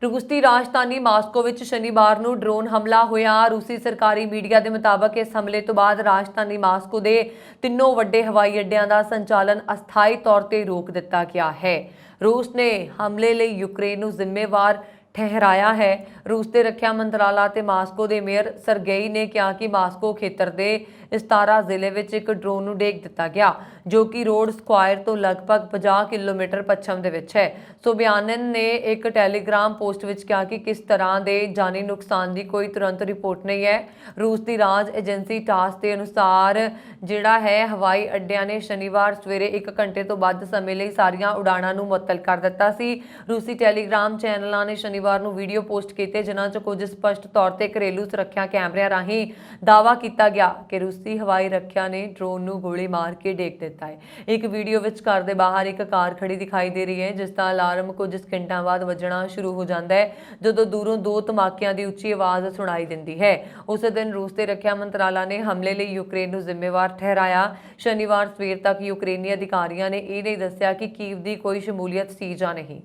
रूस की राजधानी मास्को ਵਿੱਚ शनिवार ਨੂੰ ਡਰੋਨ ਹਮਲਾ ਹੋਇਆ। रूसी सरकारी मीडिया के मुताबिक इस हमले तो बाद राजधानी मास्को के तीनों वड्डे हवाई अड्डियां का संचालन अस्थाई तौर पर रोक दिता गया है। रूस ने हमले ਲਈ यूक्रेन ਨੂੰ ਜ਼ਿੰਮੇਵਾਰ ठहराया है। रूस के रक्षा मंत्राला ते मास्को के मेयर सरगेई ने कहा कि मास्को खेत्र के इस्तारा जिले में एक ड्रोन ਨੂੰ ਡੇਗ ਦਿੱਤਾ ਗਿਆ जो कि रोड स्क्वायर तो लगभग 50 किलोमीटर पश्चिम ਦੇ ਵਿੱਚ है। सोबियानन ने एक टैलीग्राम पोस्ट ਵਿੱਚ कहा कि किस तरह के जानी नुकसान की कोई तुरंत रिपोर्ट नहीं है। रूस की राज एजेंसी टास के अनुसार ਜਿਹੜਾ है हवाई अड्डियां ने शनिवार सवेरे 1 घंटे तो ਵੱਧ ਸਮੇਂ ਲਈ ਸਾਰੀਆਂ ਉਡਾਣਾਂ ਨੂੰ ਮੁਅੱਤਲ ਕਰ ਦਿੱਤਾ ਸੀ। रूसी ਟੈਲੀਗ੍ਰਾਮ ਚੈਨਲਾਂ ਨੇ शनिवार ਨੂੰ ਵੀਡੀਓ ਪੋਸਟ ਕੀਤੇ ਜਿਨ੍ਹਾਂ 'ਚ ਕੁਝ ਸਪਸ਼ਟ ਤੌਰ ਤੇ ਘਰੇਲੂ ਸੁਰੱਖਿਆ ਕੈਮਰਿਆਂ ਰਾਹੀਂ ਦਾਅਵਾ ਕੀਤਾ ਗਿਆ ਕਿ रूसी ਹਵਾਈ ਰੱਖਿਆ ਨੇ ਡਰੋਨ ਨੂੰ ਗੋਲੀ ਮਾਰ ਕੇ ਡੇਗ ਦਿੱਤਾ ਹੈ। ਇੱਕ ਵੀਡੀਓ ਵਿੱਚ ਘਰ ਦੇ ਬਾਹਰ ਇੱਕ ਕਾਰ ਖੜੀ ਦਿਖਾਈ ਦੇ ਰਹੀ ਹੈ ਜਿਸ ਦਾ ਅਲਾਰਮ ਕੁਝ ਸਕਿੰਟਾਂ ਬਾਅਦ ਵੱਜਣਾ ਸ਼ੁਰੂ ਹੋ ਜਾਂਦਾ ਹੈ ਜਦੋਂ ਦੂਰੋਂ 2 ਧਮਾਕਿਆਂ ਦੀ ਉੱਚੀ ਆਵਾਜ਼ ਸੁਣਾਈ ਦਿੰਦੀ ਹੈ। ਉਸੇ ਦਿਨ रूस ਦੇ ਰੱਖਿਆ ਮੰਤਰਾਲਾ ਨੇ ਹਮਲੇ ਲਈ ਯੂਕਰੇਨ ਨੂੰ ਜ਼ਿੰਮੇਵਾਰ ਠਹਿਰਾਇਆ। ਸ਼ਨੀਵਾਰ ਸਵੇਰ ਤੱਕ ਯੂਕਰੇਨੀ ਅਧਿਕਾਰੀਆਂ ਨੇ ਇਹ ਨਹੀਂ ਦੱਸਿਆ ਕਿ ਕੀਵ ਦੀ ਕੋਈ ਸ਼ਮੂਲੀਅਤ ਸੀ ਜਾਂ ਨਹੀਂ।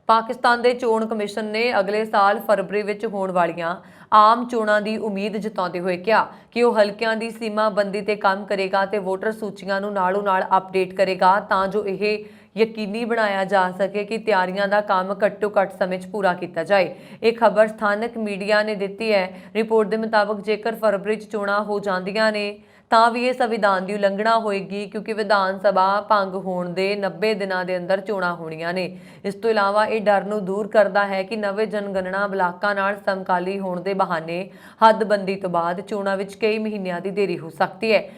ਪਾਕਿਸਤਾਨ ਦੇ ਚੋਣ ਕਮਿਸ਼ਨ ਨੇ ਅਗਲੇ ਸਾਲ ਫਰਵਰੀ ਵਿੱਚ ਹੋਣ ਵਾਲੀਆਂ ਆਮ ਚੋਣਾਂ ਦੀ ਉਮੀਦ ਜਤਾਉਂਦੇ ਹੋਏ ਕਿਹਾ ਕਿ ਉਹ ਹਲਕਿਆਂ ਦੀ ਸੀਮਾਬੰਦੀ ਤੇ ਕੰਮ ਕਰੇਗਾ ਤੇ ਵੋਟਰ ਸੂਚੀਆਂ ਨੂੰ ਨਾਲੋਂ ਨਾਲ ਅਪਡੇਟ ਕਰੇਗਾ ਤਾਂ ਜੋ ਇਹ ਯਕੀਨੀ ਬਣਾਇਆ ਜਾ ਸਕੇ ਕਿ ਤਿਆਰੀਆਂ ਦਾ ਕੰਮ ਘੱਟੋ-ਘੱਟ ਸਮੇਂ 'ਚ ਪੂਰਾ ਕੀਤਾ ਜਾਏ। ਇਹ ਖਬਰ ਸਥਾਨਕ ਮੀਡੀਆ ਨੇ ਦਿੱਤੀ ਹੈ। ਰਿਪੋਰਟ ਦੇ ਮੁਤਾਬਕ ਜੇਕਰ ਫਰਵਰੀ 'ਚ ਚੋਣਾਂ ਹੋ ਜਾਂਦੀਆਂ ਨੇ ਤਾਂ ਵੀ ਇਹ ਸੰਵਿਧਾਨ ਦੀ ਉਲੰਘਣਾ ਹੋਏਗੀ, ਕਿਉਂਕਿ ਵਿਧਾਨ ਸਭਾ ਭੰਗ ਹੋਣ ਦੇ 90 ਦਿਨਾਂ ਦੇ ਅੰਦਰ ਚੋਣਾਂ ਹੋਣੀਆਂ ਨੇ। ਇਸ ਤੋਂ ਇਲਾਵਾ ਇਹ ਡਰ ਨੂੰ ਦੂਰ ਕਰਦਾ ਹੈ ਕਿ ਨਵੇਂ ਜਨਗਣਨਾ ਬਲਾਕਾਂ ਨਾਲ ਸਮਕਾਲੀ ਹੋਣ ਦੇ ਬਹਾਨੇ ਹੱਦਬੰਦੀ ਤੋਂ ਬਾਅਦ ਚੋਣਾਂ ਵਿੱਚ ਕਈ ਮਹੀਨਿਆਂ ਦੀ ਦੇਰੀ ਹੋ ਸਕਦੀ ਹੈ।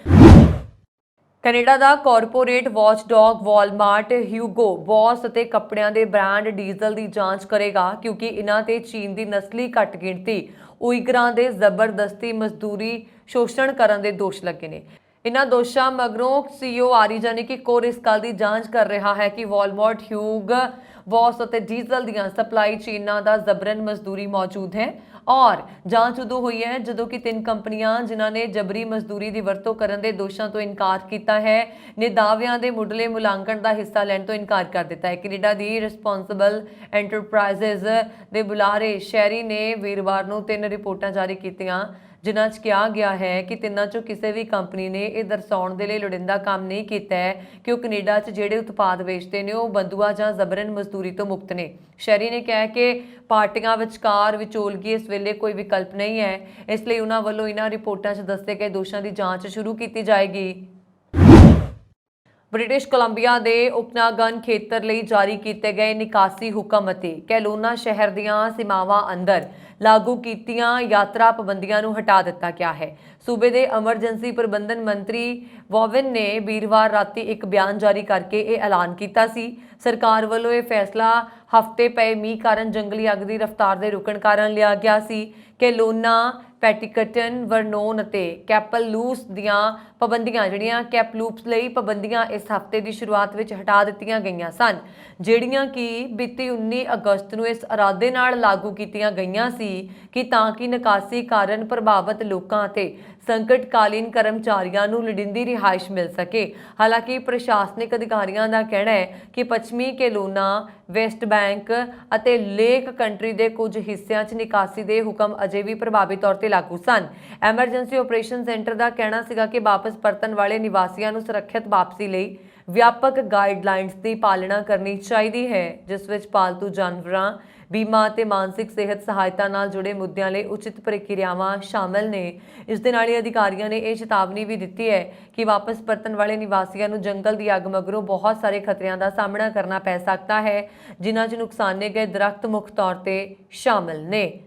ਕੈਨੇਡਾ ਦਾ corporate watchdog Walmart Hugh Gough boss ਅਤੇ ਕੱਪੜਿਆਂ ਦੇ ਬ੍ਰਾਂਡ ਡੀਜ਼ਲ ਦੀ ਜਾਂਚ ਕਰੇਗਾ, ਕਿਉਂਕਿ ਇਹਨਾਂ ਤੇ ਚੀਨ ਦੀ ਨਸਲੀ ਘੱਟ ਗਿਣਤੀ ਉਈਗਰਾਂ ਦੇ ਜ਼ਬਰਦਸਤੀ ਮਜ਼ਦੂਰੀ ਸ਼ੋਸ਼ਣ ਕਰਨ ਦੇ ਦੋਸ਼ ਲੱਗੇ ਨੇ। ਇਨ੍ਹਾਂ ਦੋਸ਼ਾਂ ਮਗਰੋਂ CEO ਆਰੀਜ਼ਾਨਿਕ ਕੋਰ ਇਸ ਗੱਲ ਦੀ ਜਾਂਚ ਕਰ ਰਿਹਾ ਹੈ ਕਿ ਵਾਲਮਾਰਟ ਹਿਊਗ ਬੌਸ ਅਤੇ ਡੀਜ਼ਲ ਦੀਆਂ ਸਪਲਾਈ ਚੇਨਾਂ ਦਾ ਜ਼ਬਰਨ ਮਜ਼ਦੂਰੀ ਮੌਜੂਦ ਹੈ। ਔਰ ਜਾਂਚ ਉਦੋਂ ਹੋਈ ਹੈ ਜਦੋਂ ਕਿ 3 ਕੰਪਨੀਆਂ ਜਿਨ੍ਹਾਂ ਨੇ ਜਬਰੀ ਮਜ਼ਦੂਰੀ ਦੀ ਵਰਤੋਂ ਕਰਨ ਦੇ ਦੋਸ਼ਾਂ ਤੋਂ ਇਨਕਾਰ ਕੀਤਾ ਹੈ ਨੇ ਦਾਅਵਿਆਂ ਦੇ ਮੁੱਢਲੇ ਮੁਲਾਂਕਣ ਦਾ ਹਿੱਸਾ ਲੈਣ ਤੋਂ ਇਨਕਾਰ ਕਰ ਦਿੱਤਾ ਹੈ। ਕੈਨੇਡਾ ਦੀ ਰਿਸਪੌਂਸਿਬਲ ਐਂਟਰਪ੍ਰਾਈਜ਼ਸ ਦੇ ਬੁਲਾਰੇ ਸ਼ੈਰੀ ਨੇ ਵੀਰਵਾਰ ਨੂੰ 3 ਰਿਪੋਰਟਾਂ ਜਾਰੀ ਕੀਤੀਆਂ, ਜਿਨ੍ਹਾਂ 'ਚ ਕਿਹਾ ਗਿਆ ਹੈ ਕਿ ਤਿੰਨਾਂ 'ਚੋਂ ਕਿਸੇ ਵੀ ਕੰਪਨੀ ਨੇ ਇਹ ਦਰਸਾਉਣ ਦੇ ਲਈ ਲੋੜੀਂਦਾ ਕੰਮ ਨਹੀਂ ਕੀਤਾ ਹੈ ਕਿ ਉਹ ਕੈਨੇਡਾ 'ਚ ਜਿਹੜੇ ਉਤਪਾਦ ਵੇਚਦੇ ਨੇ ਉਹ ਬੰਦੂਆ ਜਾਂ ਜ਼ਬਰਨ ਮਜ਼ਦੂਰੀ ਤੋਂ ਮੁਕਤ ਨੇ। ਸ਼ੈਰੀ ਨੇ ਕਿਹਾ ਕਿ ਪਾਰਟੀਆਂ ਵਿਚਕਾਰ ਵਿਚੋਲਗੀ ਇਸ ਵੇਲੇ ਕੋਈ ਵਿਕਲਪ ਨਹੀਂ ਹੈ, ਇਸ ਲਈ ਉਹਨਾਂ ਵੱਲੋਂ ਇਹਨਾਂ ਰਿਪੋਰਟਾਂ 'ਚ ਦੱਸੇ ਗਏ ਦੋਸ਼ਾਂ ਦੀ ਜਾਂਚ ਸ਼ੁਰੂ ਕੀਤੀ ਜਾਏਗੀ। ਬ੍ਰਿਟਿਸ਼ ਕੋਲੰਬੀਆ ਦੇ ਓਕਨਾਗਨ ਖੇਤਰ ਲਈ ਜਾਰੀ ਕੀਤੇ ਗਏ ਨਿਕਾਸੀ ਹੁਕਮ ਅਤੇ ਕੈਲੋਨਾ ਸ਼ਹਿਰ ਦੀਆਂ ਸੀਮਾਵਾਂ ਅੰਦਰ ਲਾਗੂ ਕੀਤੀਆਂ ਯਾਤਰਾ ਪਾਬੰਦੀਆਂ ਨੂੰ ਹਟਾ ਦਿੱਤਾ ਗਿਆ ਹੈ। ਸੂਬੇ ਦੇ ਐਮਰਜੈਂਸੀ ਪ੍ਰਬੰਧਨ ਮੰਤਰੀ ਵੋਵਨ ਨੇ ਵੀਰਵਾਰ ਰਾਤੀ ਇੱਕ ਬਿਆਨ ਜਾਰੀ ਕਰਕੇ ਇਹ ਐਲਾਨ ਕੀਤਾ ਸੀ। ਸਰਕਾਰ ਵੱਲੋਂ ਇਹ ਫੈਸਲਾ ਹਫ਼ਤੇ ਪਏ ਮੀਂਹ ਕਾਰਨ ਜੰਗਲੀ ਅੱਗ ਦੀ ਰਫ਼ਤਾਰ ਦੇ ਰੁਕਣ ਕਾਰਨ ਲਿਆ ਗਿਆ ਸੀ। ਕੈਲੋਨਾ, ਪੈਟਿਕਟਨ, ਵਰਨੋਨ ਅਤੇ ਕੈਪਲੂਸ ਦੀਆਂ ਪਾਬੰਦੀਆਂ ਜਿਹੜੀਆਂ ਕੈਪਲੂਪਸ ਲਈ ਪਾਬੰਦੀਆਂ ਇਸ ਹਫ਼ਤੇ ਦੀ ਸ਼ੁਰੂਆਤ ਵਿੱਚ ਹਟਾ ਦਿੱਤੀਆਂ ਗਈਆਂ ਸਨ, ਜਿਹੜੀਆਂ ਕਿ ਬੀਤੀ 19 ਅਗਸਤ ਨੂੰ ਇਸ ਇਰਾਦੇ ਨਾਲ ਲਾਗੂ ਕੀਤੀਆਂ ਗਈਆਂ ਸੀ ਕਿ ਤਾਂ ਕਿ ਨਿਕਾਸੀ ਕਾਰਨ ਪ੍ਰਭਾਵਿਤ ਲੋਕਾਂ ਅਤੇ ਸੰਕਟਕਾਲੀਨ ਕਰਮਚਾਰੀਆਂ ਨੂੰ ਲੋੜੀਂਦੀ ਰਿਹਾਇਸ਼ ਮਿਲ ਸਕੇ। ਹਾਲਾਂਕਿ ਪ੍ਰਸ਼ਾਸਨਿਕ ਅਧਿਕਾਰੀਆਂ ਦਾ ਕਹਿਣਾ ਹੈ ਕਿ ਪੱਛਮੀ ਕੈਲੋਨਾ, ਵੈਸਟ ਬੈਂਕ ਅਤੇ ਲੇਕ ਕੰਟਰੀ ਦੇ ਕੁਝ ਹਿੱਸਿਆਂ 'ਚ ਨਿਕਾਸੀ ਦੇ ਹੁਕਮ ਅਜੇ ਵੀ ਪ੍ਰਭਾਵੀ ਤੌਰ ਤੇ ਲਾਗੂ ਸਨ। ਐਮਰਜੈਂਸੀ ਆਪਰੇਸ਼ਨ ਸੈਂਟਰ ਦਾ ਕਹਿਣਾ ਸੀਗਾ ਕਿ ਵਾਪਸ ਪਰਤਣ ਵਾਲੇ ਨਿਵਾਸੀਆਂ ਨੂੰ ਸੁਰੱਖਿਅਤ ਵਾਪਸੀ ਲਈ ਵਿਆਪਕ ਗਾਈਡਲਾਈਨਸ ਦੀ ਪਾਲਣਾ ਕਰਨੀ ਚਾਹੀਦੀ ਹੈ, ਜਿਸ ਵਿੱਚ ਪਾਲਤੂ ਜਾਨਵਰਾਂ, ਬੀਮਾ ਅਤੇ ਮਾਨਸਿਕ ਸਿਹਤ ਸਹਾਇਤਾ ਨਾਲ ਜੁੜੇ ਮੁੱਦਿਆਂ ਲਈ ਉਚਿਤ ਪ੍ਰਕਿਰਿਆਵਾਂ ਸ਼ਾਮਲ ਨੇ। ਇਸ ਦੇ ਨਾਲ ਹੀ ਅਧਿਕਾਰੀਆਂ ਨੇ ਇਹ ਚੇਤਾਵਨੀ ਵੀ ਦਿੱਤੀ ਹੈ ਕਿ ਵਾਪਸ ਪਰਤਣ ਵਾਲੇ ਨਿਵਾਸੀਆਂ ਨੂੰ ਜੰਗਲ ਦੀ ਅੱਗ ਮਗਰੋਂ ਬਹੁਤ ਸਾਰੇ ਖਤਰਿਆਂ ਦਾ ਸਾਹਮਣਾ ਕਰਨਾ ਪੈ ਸਕਦਾ ਹੈ, ਜਿਨ੍ਹਾਂ 'ਚ ਨੁਕਸਾਨੇ ਗਏ ਦਰਖਤ ਮੁੱਖ ਤੌਰ ਤੇ ਸ਼ਾਮਲ ਨੇ।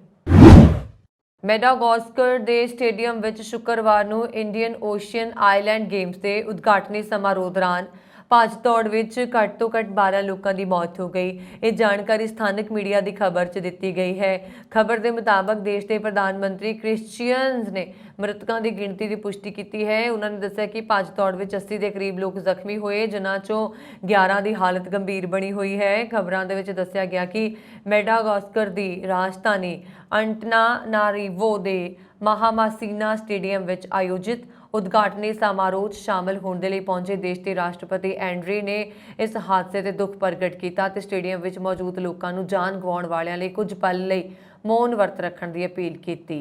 ਮੈਡਾਗਾਸਕਰ ਦੇ ਸਟੇਡੀਅਮ ਵਿੱਚ ਸ਼ੁੱਕਰਵਾਰ ਨੂੰ ਇੰਡੀਅਨ ਓਸ਼ੀਅਨ ਆਈਲੈਂਡ ਗੇਮਸ ਦੇ ਉਦਘਾਟਨੀ ਸਮਾਰੋਹ ਦੌਰਾਨ ਭੱਜ ਦੌੜ ਵਿੱਚ ਘੱਟ ਤੋਂ ਘੱਟ 12 ਲੋਕਾਂ ਦੀ ਮੌਤ ਹੋ ਗਈ। ਇਹ ਜਾਣਕਾਰੀ ਸਥਾਨਕ ਮੀਡੀਆ ਦੀ ਖਬਰ 'ਚ ਦਿੱਤੀ ਗਈ ਹੈ। ਖਬਰ ਦੇ ਮੁਤਾਬਕ ਦੇਸ਼ ਦੇ ਪ੍ਰਧਾਨ ਮੰਤਰੀ ਕ੍ਰਿਸਚੀਅਨਸ ਨੇ ਮ੍ਰਿਤਕਾਂ ਦੀ ਗਿਣਤੀ ਦੀ ਪੁਸ਼ਟੀ ਕੀਤੀ ਹੈ। ਉਹਨਾਂ ਨੇ ਦੱਸਿਆ ਕਿ ਭੱਜ ਦੌੜ ਵਿੱਚ 80 ਦੇ ਕਰੀਬ ਲੋਕ ਜ਼ਖਮੀ ਹੋਏ, ਜਿਨ੍ਹਾਂ 'ਚੋਂ 11 ਦੀ ਹਾਲਤ ਗੰਭੀਰ ਬਣੀ ਹੋਈ ਹੈ। ਖਬਰਾਂ ਦੇ ਵਿੱਚ ਦੱਸਿਆ ਗਿਆ ਕਿ ਮੈਡਾਗਾਸਕਰ ਦੀ ਰਾਜਧਾਨੀ ਅੰਟਨਾਨਾਰੀਵੋ ਦੇ ਮਹਾਮਾਸੀਨਾ ਸਟੇਡੀਅਮ ਵਿੱਚ ਆਯੋਜਿਤ ਉਦਘਾਟਨੀ ਸਮਾਰੋਹ 'ਚ ਸ਼ਾਮਲ ਹੋਣ ਦੇ ਲਈ ਪਹੁੰਚੇ ਦੇਸ਼ ਦੇ ਰਾਸ਼ਟਰਪਤੀ ਐਂਡਰੀ ਨੇ ਇਸ ਹਾਦਸੇ ਤੇ ਦੁੱਖ ਪ੍ਰਗਟ ਕੀਤਾ ਤੇ ਸਟੇਡੀਅਮ ਵਿੱਚ ਮੌਜੂਦ ਲੋਕਾਂ ਨੂੰ ਜਾਨ ਗਵਾਉਣ ਵਾਲਿਆਂ ਲਈ ਕੁਝ ਪਲ ਲਈ ਮੌਨ ਵਰਤ ਰੱਖਣ ਦੀ ਅਪੀਲ ਕੀਤੀ।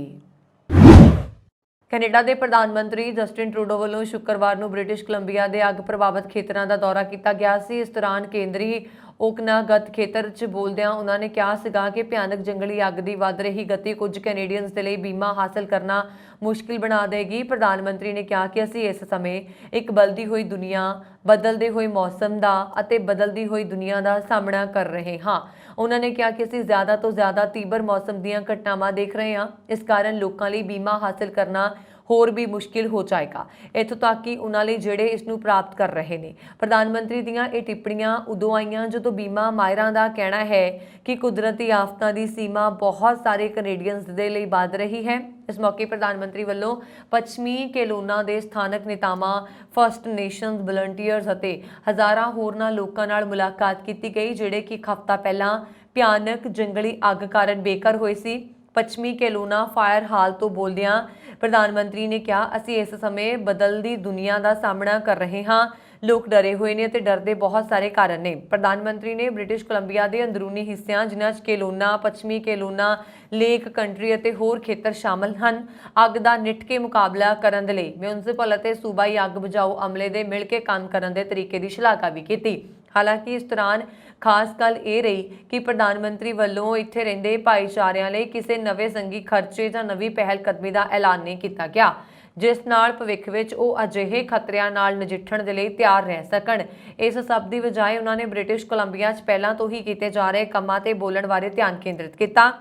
ਕੈਨੇਡਾ ਦੇ ਪ੍ਰਧਾਨ ਮੰਤਰੀ ਜਸਟਿਨ ਟਰੂਡੋ ਵੱਲੋਂ ਸ਼ੁੱਕਰਵਾਰ ਨੂੰ ਬ੍ਰਿਟਿਸ਼ ਕੋਲੰਬੀਆ ਦੇ ਅੱਗ ਪ੍ਰਭਾਵਿਤ ਖੇਤਰਾਂ ਦਾ ਦੌਰਾ ਕੀਤਾ ਗਿਆ ਸੀ। ਇਸ ਦੌਰਾਨ ਕੇਂਦਰੀ ਓਕਨਾਗਤ ਖੇਤਰ 'ਚ ਬੋਲਦਿਆਂ ਉਹਨਾਂ ਨੇ ਕਿਹਾ ਸੀਗਾ ਕਿ ਭਿਆਨਕ ਜੰਗਲੀ ਅੱਗ ਦੀ ਵੱਧ ਰਹੀ ਗਤੀ ਕੁਝ ਕੈਨੇਡੀਅਨਸ ਦੇ ਲਈ ਬੀਮਾ ਹਾਸਲ ਕਰਨਾ ਮੁਸ਼ਕਿਲ ਬਣਾ ਦੇਗੀ। ਪ੍ਰਧਾਨ ਮੰਤਰੀ ਨੇ ਕਿਹਾ ਕਿ ਅਸੀਂ ਇਸ ਸਮੇਂ ਇੱਕ ਬਦਲਦੀ ਹੋਈ ਦੁਨੀਆ, ਬਦਲਦੇ ਹੋਏ ਮੌਸਮ ਦਾ ਅਤੇ ਬਦਲਦੀ ਹੋਈ ਦੁਨੀਆ ਦਾ ਸਾਹਮਣਾ ਕਰ ਰਹੇ ਹਾਂ। ਉਹਨਾਂ ਨੇ ਕਿਹਾ ਕਿ ਅਸੀਂ ਜ਼ਿਆਦਾ ਤੋਂ ਜ਼ਿਆਦਾ ਤੀਬਰ ਮੌਸਮ ਦੀਆਂ ਘਟਨਾਵਾਂ ਦੇਖ ਰਹੇ ਹਾਂ, ਇਸ ਕਾਰਨ ਲੋਕਾਂ ਲਈ ਬੀਮਾ ਹਾਸਲ ਕਰਨਾ ਹੋਰ ਵੀ ਮੁਸ਼ਕਿਲ ਹੋ ਜਾਏਗਾ, ਇੱਥੋਂ ਤੱਕ ਕਿ ਉਹਨਾਂ ਲਈ ਜਿਹੜੇ ਇਸ ਨੂੰ ਪ੍ਰਾਪਤ ਕਰ ਰਹੇ ਨੇ। ਪ੍ਰਧਾਨ ਮੰਤਰੀ ਦੀਆਂ ਇਹ ਟਿੱਪਣੀਆਂ ਉਦੋਂ ਆਈਆਂ ਜਦੋਂ ਬੀਮਾ ਮਾਹਿਰਾਂ ਦਾ ਕਹਿਣਾ ਹੈ ਕਿ ਕੁਦਰਤੀ ਆਫਤਾਂ ਦੀ ਸੀਮਾ ਬਹੁਤ ਸਾਰੇ ਕੈਨੇਡੀਅਨਸ ਦੇ ਲਈ ਵੱਧ ਰਹੀ ਹੈ। ਇਸ ਮੌਕੇ ਪ੍ਰਧਾਨ ਮੰਤਰੀ ਵੱਲੋਂ ਪੱਛਮੀ ਕੈਲੋਨਾ ਦੇ ਸਥਾਨਕ ਨੇਤਾਵਾਂ, ਫਸਟ ਨੇਸ਼ਨਸ ਵਲੰਟੀਅਰਸ ਅਤੇ ਹਜ਼ਾਰਾਂ ਹੋਰਨਾਂ ਲੋਕਾਂ ਨਾਲ ਮੁਲਾਕਾਤ ਕੀਤੀ ਗਈ, ਜਿਹੜੇ ਕਿ ਇੱਕ ਹਫ਼ਤਾ ਪਹਿਲਾਂ ਭਿਆਨਕ ਜੰਗਲੀ ਅੱਗ ਕਾਰਨ ਬੇਘਰ ਹੋਏ ਸੀ। ਪੱਛਮੀ ਕੈਲੋਨਾ ਫਾਇਰ ਹਾਲ ਤੋਂ ਬੋਲਦਿਆਂ ਪ੍ਰਧਾਨ ਮੰਤਰੀ ਨੇ ਕਿਹਾ, ਅਸੀਂ ਇਸ ਸਮੇਂ ਬਦਲਦੀ ਦੁਨੀਆ ਦਾ ਸਾਹਮਣਾ ਕਰ ਰਹੇ ਹਾਂ। ਲੋਕ ਡਰੇ ਹੋਏ ਨੇ ਅਤੇ ਡਰ ਦੇ ਬਹੁਤ ਸਾਰੇ ਕਾਰਨ ਨੇ। ਪ੍ਰਧਾਨ ਮੰਤਰੀ ਨੇ ਬ੍ਰਿਟਿਸ਼ ਕੋਲੰਬੀਆ ਦੇ ਅੰਦਰੂਨੀ ਹਿੱਸਿਆਂ, ਜਿਨ੍ਹਾਂ 'ਚ ਕੈਲੋਨਾ, ਪੱਛਮੀ ਕੈਲੋਨਾ, ਲੇਕ ਕੰਟਰੀ ਅਤੇ ਹੋਰ ਖੇਤਰ ਸ਼ਾਮਲ ਹਨ, ਅੱਗ ਦਾ ਨਿੱਠ ਕੇ ਮੁਕਾਬਲਾ ਕਰਨ ਦੇ ਲਈ ਮਿਊਨਿਸਪਲ ਅਤੇ ਸੂਬਾਈ ਅੱਗ ਬੁਝਾਊ ਅਮਲੇ ਦੇ ਮਿਲ ਕੇ ਕੰਮ ਕਰਨ ਦੇ ਤਰੀਕੇ ਦੀ ਸ਼ਲਾਘਾ ਵੀ ਕੀਤੀ। ਹਾਲਾਂਕਿ ਇਸ ਦੌਰਾਨ ਖਾਸ ਗੱਲ ਇਹ ਰਹੀ ਕਿ ਪ੍ਰਧਾਨ ਮੰਤਰੀ ਵੱਲੋਂ ਇੱਥੇ ਰਹਿੰਦੇ ਭਾਈਚਾਰਿਆਂ ਲਈ ਕਿਸੇ ਨਵੇਂ ਸੰਘੀ ਖਰਚੇ ਜਾਂ ਨਵੀਂ ਪਹਿਲ ਕਦਮੀ ਦਾ ਐਲਾਨ ਨਹੀਂ ਕੀਤਾ ਗਿਆ। ਜਿਸ ਨਾਲ ਭਵਿੱਖ ਵਿੱਚ ਉਹ ਅਜਿਹੇ ਖਤਰਿਆਂ ਨਾਲ ਨਜਿੱਠਣ ਦੇ ਲਈ ਤਿਆਰ ਰਹਿ ਸਕਣ। ਇਸ ਸਭ ਦੀ ਬਜਾਏ ਉਹਨਾਂ ਨੇ ਬ੍ਰਿਟਿਸ਼ ਕੋਲੰਬੀਆ 'ਚ ਪਹਿਲਾਂ ਤੋਂ ਹੀ ਕੀਤੇ ਜਾ ਰਹੇ ਕੰਮਾਂ ਤੇ ਬੋਲਣ ਬਾਰੇ ਧਿਆਨ ਕੇਂਦਰਿਤ ਕੀਤਾ।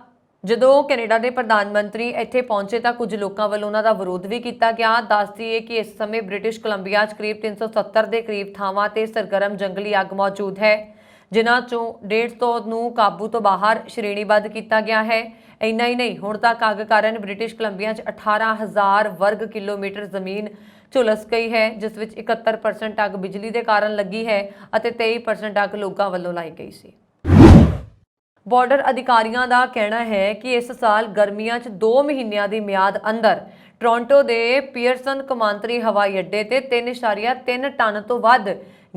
ਜਦੋਂ ਕੈਨੇਡਾ ਦੇ ਪ੍ਰਧਾਨ ਮੰਤਰੀ ਇੱਥੇ ਪਹੁੰਚੇ ਤਾਂ ਕੁਝ ਲੋਕਾਂ ਵੱਲੋਂ ਉਹਨਾਂ ਦਾ ਵਿਰੋਧ ਵੀ ਕੀਤਾ ਗਿਆ। ਦੱਸ ਦਈਏ ਕਿ ਇਸ ਸਮੇਂ ਬ੍ਰਿਟਿਸ਼ ਕੋਲੰਬੀਆ 'ਚ ਕਰੀਬ 370 ਦੇ ਕਰੀਬ ਥਾਵਾਂ ਤੇ ਸਰਗਰਮ ਜੰਗਲੀ ਅੱਗ ਮੌਜੂਦ ਹੈ, ਜਿਨ੍ਹਾਂ ਚੋਂ 150 ਨੂੰ ਕਾਬੂ ਤੋਂ ਬਾਹਰ ਸ਼੍ਰੇਣੀਬੱਧ ਕੀਤਾ ਗਿਆ ਹੈ। ਇੰਨਾ ਹੀ ਨਹੀਂ, ਹੁਣ ਤੱਕ ਅੱਗ ਕਾਰਨ ਬ੍ਰਿਟਿਸ਼ ਕੋਲੰਬੀਆ 'ਚ 18,000 ਵਰਗ ਕਿਲੋਮੀਟਰ ਜ਼ਮੀਨ ਝੁਲਸ ਗਈ ਹੈ, ਜਿਸ ਵਿੱਚ 71% ਅੱਗ ਬਿਜਲੀ ਦੇ ਕਾਰਨ ਲੱਗੀ ਹੈ ਅਤੇ 23% ਅੱਗ ਲੋਕਾਂ ਵੱਲੋਂ ਲਾਈ ਗਈ ਸੀ। ਬਾਰਡਰ ਅਧਿਕਾਰੀਆਂ ਦਾ ਕਹਿਣਾ ਹੈ ਕਿ ਇਸ ਸਾਲ ਗਰਮੀਆਂ 'ਚ 2 ਮਹੀਨਿਆਂ ਦੀ ਮਿਆਦ ਅੰਦਰ ਟੋਰਾਂਟੋ ਦੇ ਪੀਅਰਸਨ ਕੌਮਾਂਤਰੀ ਹਵਾਈ ਅੱਡੇ ਤੇ 3.3 ਟਨ ਤੋਂ ਵੱਧ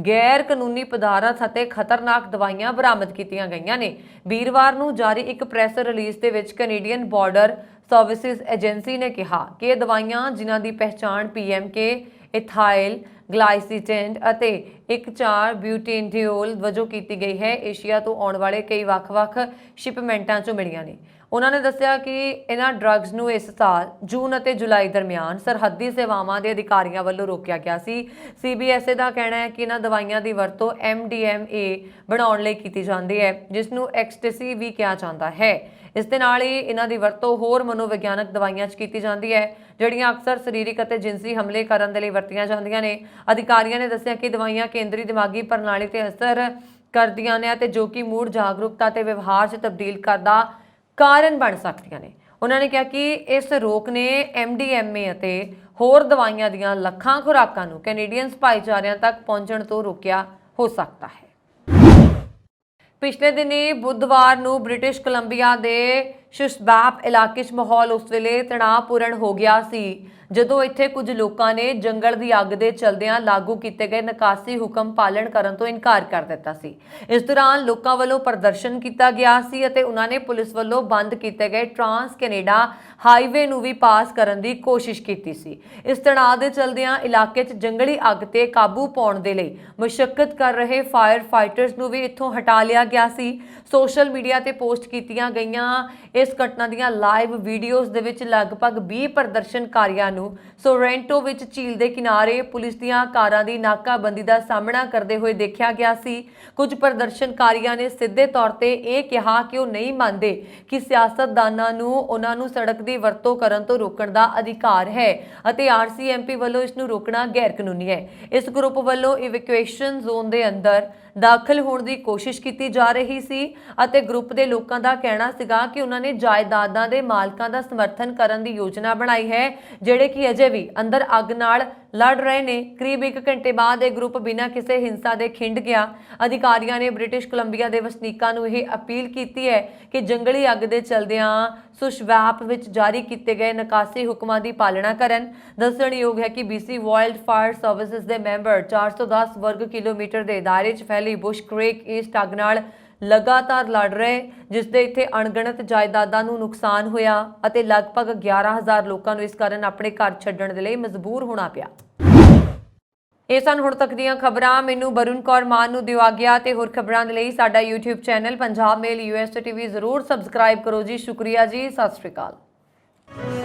ਗੈਰ ਕਾਨੂੰਨੀ ਪਦਾਰਥ ਅਤੇ ਖਤਰਨਾਕ ਦਵਾਈਆਂ ਬਰਾਮਦ ਕੀਤੀਆਂ ਗਈਆਂ ਨੇ। ਵੀਰਵਾਰ ਨੂੰ ਜਾਰੀ ਇੱਕ ਪ੍ਰੈਸ ਰਿਲੀਜ਼ ਦੇ ਵਿੱਚ ਕੈਨੇਡੀਅਨ ਬਾਰਡਰ ਸਰਵਿਸਿਜ਼ ਏਜੰਸੀ ਨੇ ਕਿਹਾ ਕਿ ਇਹ ਦਵਾਈਆਂ, ਜਿਨ੍ਹਾਂ ਦੀ ਪਹਿਚਾਣ PMK, ਇਥਾਈਲ ਗਲਾਈਸੀਟੈਂਡ ਅਤੇ 1,4-ਬਿਊਟੇਨਡੀਓਲ ਵਜੋਂ ਕੀਤੀ ਗਈ ਹੈ, ਏਸ਼ੀਆ ਤੋਂ ਆਉਣ ਵਾਲੇ ਕਈ ਵੱਖ-ਵੱਖ ਸ਼ਿਪਮੈਂਟਾਂ 'ਚੋਂ ਮਿਲੀਆਂ ਨੇ। ਉਹਨਾਂ ਨੇ ਦੱਸਿਆ ਕਿ ਇਹਨਾਂ ਡਰੱਗਸ ਨੂੰ ਇਸ ਸਾਲ ਜੂਨ ਅਤੇ ਜੁਲਾਈ ਦਰਮਿਆਨ ਸਰਹੱਦੀ ਸੇਵਾਵਾਂ ਦੇ ਅਧਿਕਾਰੀਆਂ ਵੱਲੋਂ ਰੋਕਿਆ ਗਿਆ ਸੀ। CBSA ਦਾ ਕਹਿਣਾ ਹੈ ਕਿ ਇਹਨਾਂ ਦਵਾਈਆਂ ਦੀ ਵਰਤੋਂ MDMA ਬਣਾਉਣ ਲਈ ਕੀਤੀ ਜਾਂਦੀ ਹੈ, ਜਿਸ ਨੂੰ ਐਕਸਟੈਸੀ ਵੀ ਕਿਹਾ ਜਾਂਦਾ ਹੈ। ਇਸ ਦੇ ਨਾਲ ਹੀ ਇਹਨਾਂ ਦੀ ਵਰਤੋਂ ਹੋਰ ਮਨੋਵਿਗਿਆਨਕ ਦਵਾਈਆਂ 'ਚ ਕੀਤੀ ਜਾਂਦੀ ਹੈ, ਜਿਹੜੀਆਂ ਅਕਸਰ ਸਰੀਰਕ ਅਤੇ ਜਿਨਸੀ ਹਮਲੇ ਕਰਨ ਦੇ ਲਈ ਵਰਤੀਆਂ ਜਾਂਦੀਆਂ ਨੇ। ਅਧਿਕਾਰੀਆਂ ਨੇ ਦੱਸਿਆ ਕਿ ਦਵਾਈਆਂ ਕੇਂਦਰੀ ਦਿਮਾਗੀ ਪ੍ਰਣਾਲੀ ਤੇ ਅਸਰ ਕਰਦੀਆਂ ਨੇ ਅਤੇ ਜੋ ਕਿ ਮੂਡ, ਜਾਗਰੂਕਤਾ ਤੇ ਵਿਵਹਾਰ 'ਚ ਤਬਦੀਲ ਕਰਦਾ ਕਾਰਨ ਬਣ ਸਕਦੀਆਂ ਨੇ। ਉਹਨਾਂ ਨੇ ਕਿਹਾ ਕਿ ਇਸ ਰੋਕ ਨੇ MDMA ਅਤੇ ਹੋਰ ਦਵਾਈਆਂ ਦੀਆਂ ਲੱਖਾਂ ਖੁਰਾਕਾਂ ਨੂੰ ਕੈਨੇਡੀਅਨਸ ਭਾਈਚਾਰਿਆਂ ਤੱਕ ਪਹੁੰਚਣ ਤੋਂ ਰੋਕਿਆ ਹੋ ਸਕਦਾ ਹੈ। ਪਿਛਲੇ ਦਿਨੀ ਬੁੱਧਵਾਰ ਨੂੰ ਬ੍ਰਿਟਿਸ਼ ਕੋਲੰਬੀਆ ਦੇ ਸ਼ੁਸ਼ਬੈਪ ਇਲਾਕੇ 'ਚ ਮਾਹੌਲ ਉਸ ਵੇਲੇ ਤਣਾਅਪੂਰਨ ਹੋ ਗਿਆ ਸੀ ਜਦੋਂ ਇੱਥੇ ਕੁਝ ਲੋਕਾਂ ਨੇ ਜੰਗਲ ਦੀ ਅੱਗ ਦੇ ਚਲਦਿਆਂ ਲਾਗੂ ਕੀਤੇ ਗਏ ਨਿਕਾਸੀ ਹੁਕਮ ਪਾਲਣ ਕਰਨ ਤੋਂ ਇਨਕਾਰ ਕਰ ਦਿੱਤਾ ਸੀ। ਇਸ ਦੌਰਾਨ ਲੋਕਾਂ ਵੱਲੋਂ ਪ੍ਰਦਰਸ਼ਨ ਕੀਤਾ ਗਿਆ ਸੀ ਅਤੇ ਉਹਨਾਂ ਨੇ ਪੁਲਿਸ ਵੱਲੋਂ ਬੰਦ ਕੀਤੇ ਗਏ ਟਰਾਂਸ ਕੈਨੇਡਾ ਹਾਈਵੇ ਨੂੰ ਵੀ ਪਾਸ ਕਰਨ ਦੀ ਕੋਸ਼ਿਸ਼ ਕੀਤੀ ਸੀ। ਇਸ ਤਣਾਅ ਦੇ ਚਲਦਿਆਂ ਇਲਾਕੇ 'ਚ ਜੰਗਲੀ ਅੱਗ ਤੇ ਕਾਬੂ ਪਾਉਣ ਦੇ ਲਈ ਮੁਸ਼ੱਕਤ ਕਰ ਰਹੇ ਫਾਇਰ ਫਾਈਟਰਸ ਨੂੰ ਵੀ ਇੱਥੋਂ ਹਟਾ ਲਿਆ ਗਿਆ ਸੀ। ਸੋਸ਼ਲ ਮੀਡੀਆ ਤੇ ਪੋਸਟ ਕੀਤੀਆਂ ਗਈਆਂ ਇਸ ਘਟਨਾ ਦੀਆਂ ਲਾਈਵ ਵੀਡੀਓਜ਼ ਦੇ ਵਿੱਚ ਲਗਭਗ 20 ਪ੍ਰਦਰਸ਼ਨਕਾਰੀਆਂ ਨੂੰ ਸੋਰੈਂਟੋ ਵਿੱਚ ਝੀਲ ਦੇ ਕਿਨਾਰੇ ਪੁਲਿਸ ਦੀਆਂ ਕਾਰਾਂ ਦੀ ਨਾਕਾਬੰਦੀ ਦਾ ਸਾਹਮਣਾ ਕਰਦੇ ਹੋਏ ਦੇਖਿਆ ਗਿਆ ਸੀ। ਕੁਝ ਪ੍ਰਦਰਸ਼ਨਕਾਰੀਆਂ ਨੇ ਸਿੱਧੇ ਤੌਰ ਤੇ ਇਹ ਕਿਹਾ ਕਿ ਉਹ ਨਹੀਂ ਮੰਨਦੇ ਕਿ ਸਿਆਸਤਦਾਨਾਂ ਨੂੰ ਉਹਨਾਂ ਨੂੰ ਸੜਕ ਦੀ ਵਰਤੋਂ ਕਰਨ ਤੋਂ ਰੋਕਣ ਦਾ ਅਧਿਕਾਰ ਹੈ ਅਤੇ RCMP ਵੱਲੋਂ ਇਸ ਨੂੰ ਰੋਕਣਾ ਗੈਰ ਕਾਨੂੰਨੀ ਹੈ। ਇਸ ਗਰੁੱਪ ਵੱਲੋਂ ਇਵੈਕੂਏਸ਼ਨ ਜ਼ੋਨ ਦੇ ਅੰਦਰ ਦਾਖਲ ਹੋਣ ਦੀ ਕੋਸ਼ਿਸ਼ ਕੀਤੀ ਜਾ ਰਹੀ ਸੀ ਅਤੇ ਗਰੁੱਪ ਦੇ ਲੋਕਾਂ ਦਾ ਕਹਿਣਾ ਸੀਗਾ ਕਿ ਉਹਨਾਂ ਨੇ ਜਾਇਦਾਦਾਂ ਦੇ ਮਾਲਕਾਂ ਦਾ ਸਮਰਥਨ ਕਰਨ ਦੀ ਯੋਜਨਾ ਬਣਾਈ ਹੈ, ਜਿਹੜੇ ਕਿ ਅਜੇ ਵੀ ਅੰਦਰ ਅੱਗ ਨਾਲ ਲੜ ਰਹੇ ਨੇ। ਕਰੀਬ 1 ਘੰਟੇ ਬਾਅਦ ਇਹ ਗਰੁੱਪ ਬਿਨਾਂ ਕਿਸੇ ਹਿੰਸਾ ਦੇ ਖਿੰਡ ਗਿਆ। ਅਧਿਕਾਰੀਆਂ ਨੇ ਬ੍ਰਿਟਿਸ਼ ਕੋਲੰਬੀਆ ਦੇ ਵਸਨੀਕਾਂ ਨੂੰ ਇਹ ਅਪੀਲ ਕੀਤੀ ਹੈ ਕਿ ਜੰਗਲੀ ਅੱਗ ਦੇ ਚਲਦਿਆਂ ਸੁਸ਼ਵੈਪ ਵਿੱਚ ਜਾਰੀ ਕੀਤੇ ਗਏ ਨਿਕਾਸੀ ਹੁਕਮਾਂ ਦੀ ਪਾਲਣਾ ਕਰਨ। ਦੱਸਣਯੋਗ ਹੈ ਕਿ BC ਵਾਈਲਡ ਫਾਇਰ ਸਰਵਿਸਿਜ਼ ਦੇ ਮੈਂਬਰ 410 ਵਰਗ ਕਿਲੋਮੀਟਰ ਦੇ ਦਾਇਰੇ 'ਚ ਫੈਲੀ ਬੁਸ਼ ਕ੍ਰੀਕ ਈਸਟ ਅੱਗ ਨਾਲ ਲਗਾਤਾਰ ਲੜ ਰਹੇ, ਜਿਸ ਦੇ ਇੱਥੇ ਅਣਗਿਣਤ ਜਾਇਦਾਦਾਂ ਨੂੰ ਨੁਕਸਾਨ ਹੋਇਆ ਅਤੇ ਲਗਭਗ 11,000 ਲੋਕਾਂ ਨੂੰ ਇਸ ਕਾਰਨ ਆਪਣੇ ਘਰ ਛੱਡਣ ਦੇ ਲਈ ਮਜਬੂਰ ਹੋਣਾ ਪਿਆ। ਇਹ ਸਨ ਹੁਣ ਤੱਕ ਦੀਆਂ ਖਬਰਾਂ। ਮੈਨੂੰ ਬਰੁਨ ਕੌਰ ਮਾਨ ਨੂੰ ਦਿਓ ਆਗਿਆ ਤੇ ਹੋਰ ਖਬਰਾਂ ਦੇ ਲਈ ਸਾਡਾ YouTube ਚੈਨਲ ਪੰਜਾਬ ਮੇਲ USA TV ਜ਼ਰੂਰ ਸਬਸਕ੍ਰਾਈਬ ਕਰੋ ਜੀ। ਸ਼ੁਕਰੀਆ ਜੀ, ਸਤਿ ਸ਼੍ਰੀ ਅਕਾਲ।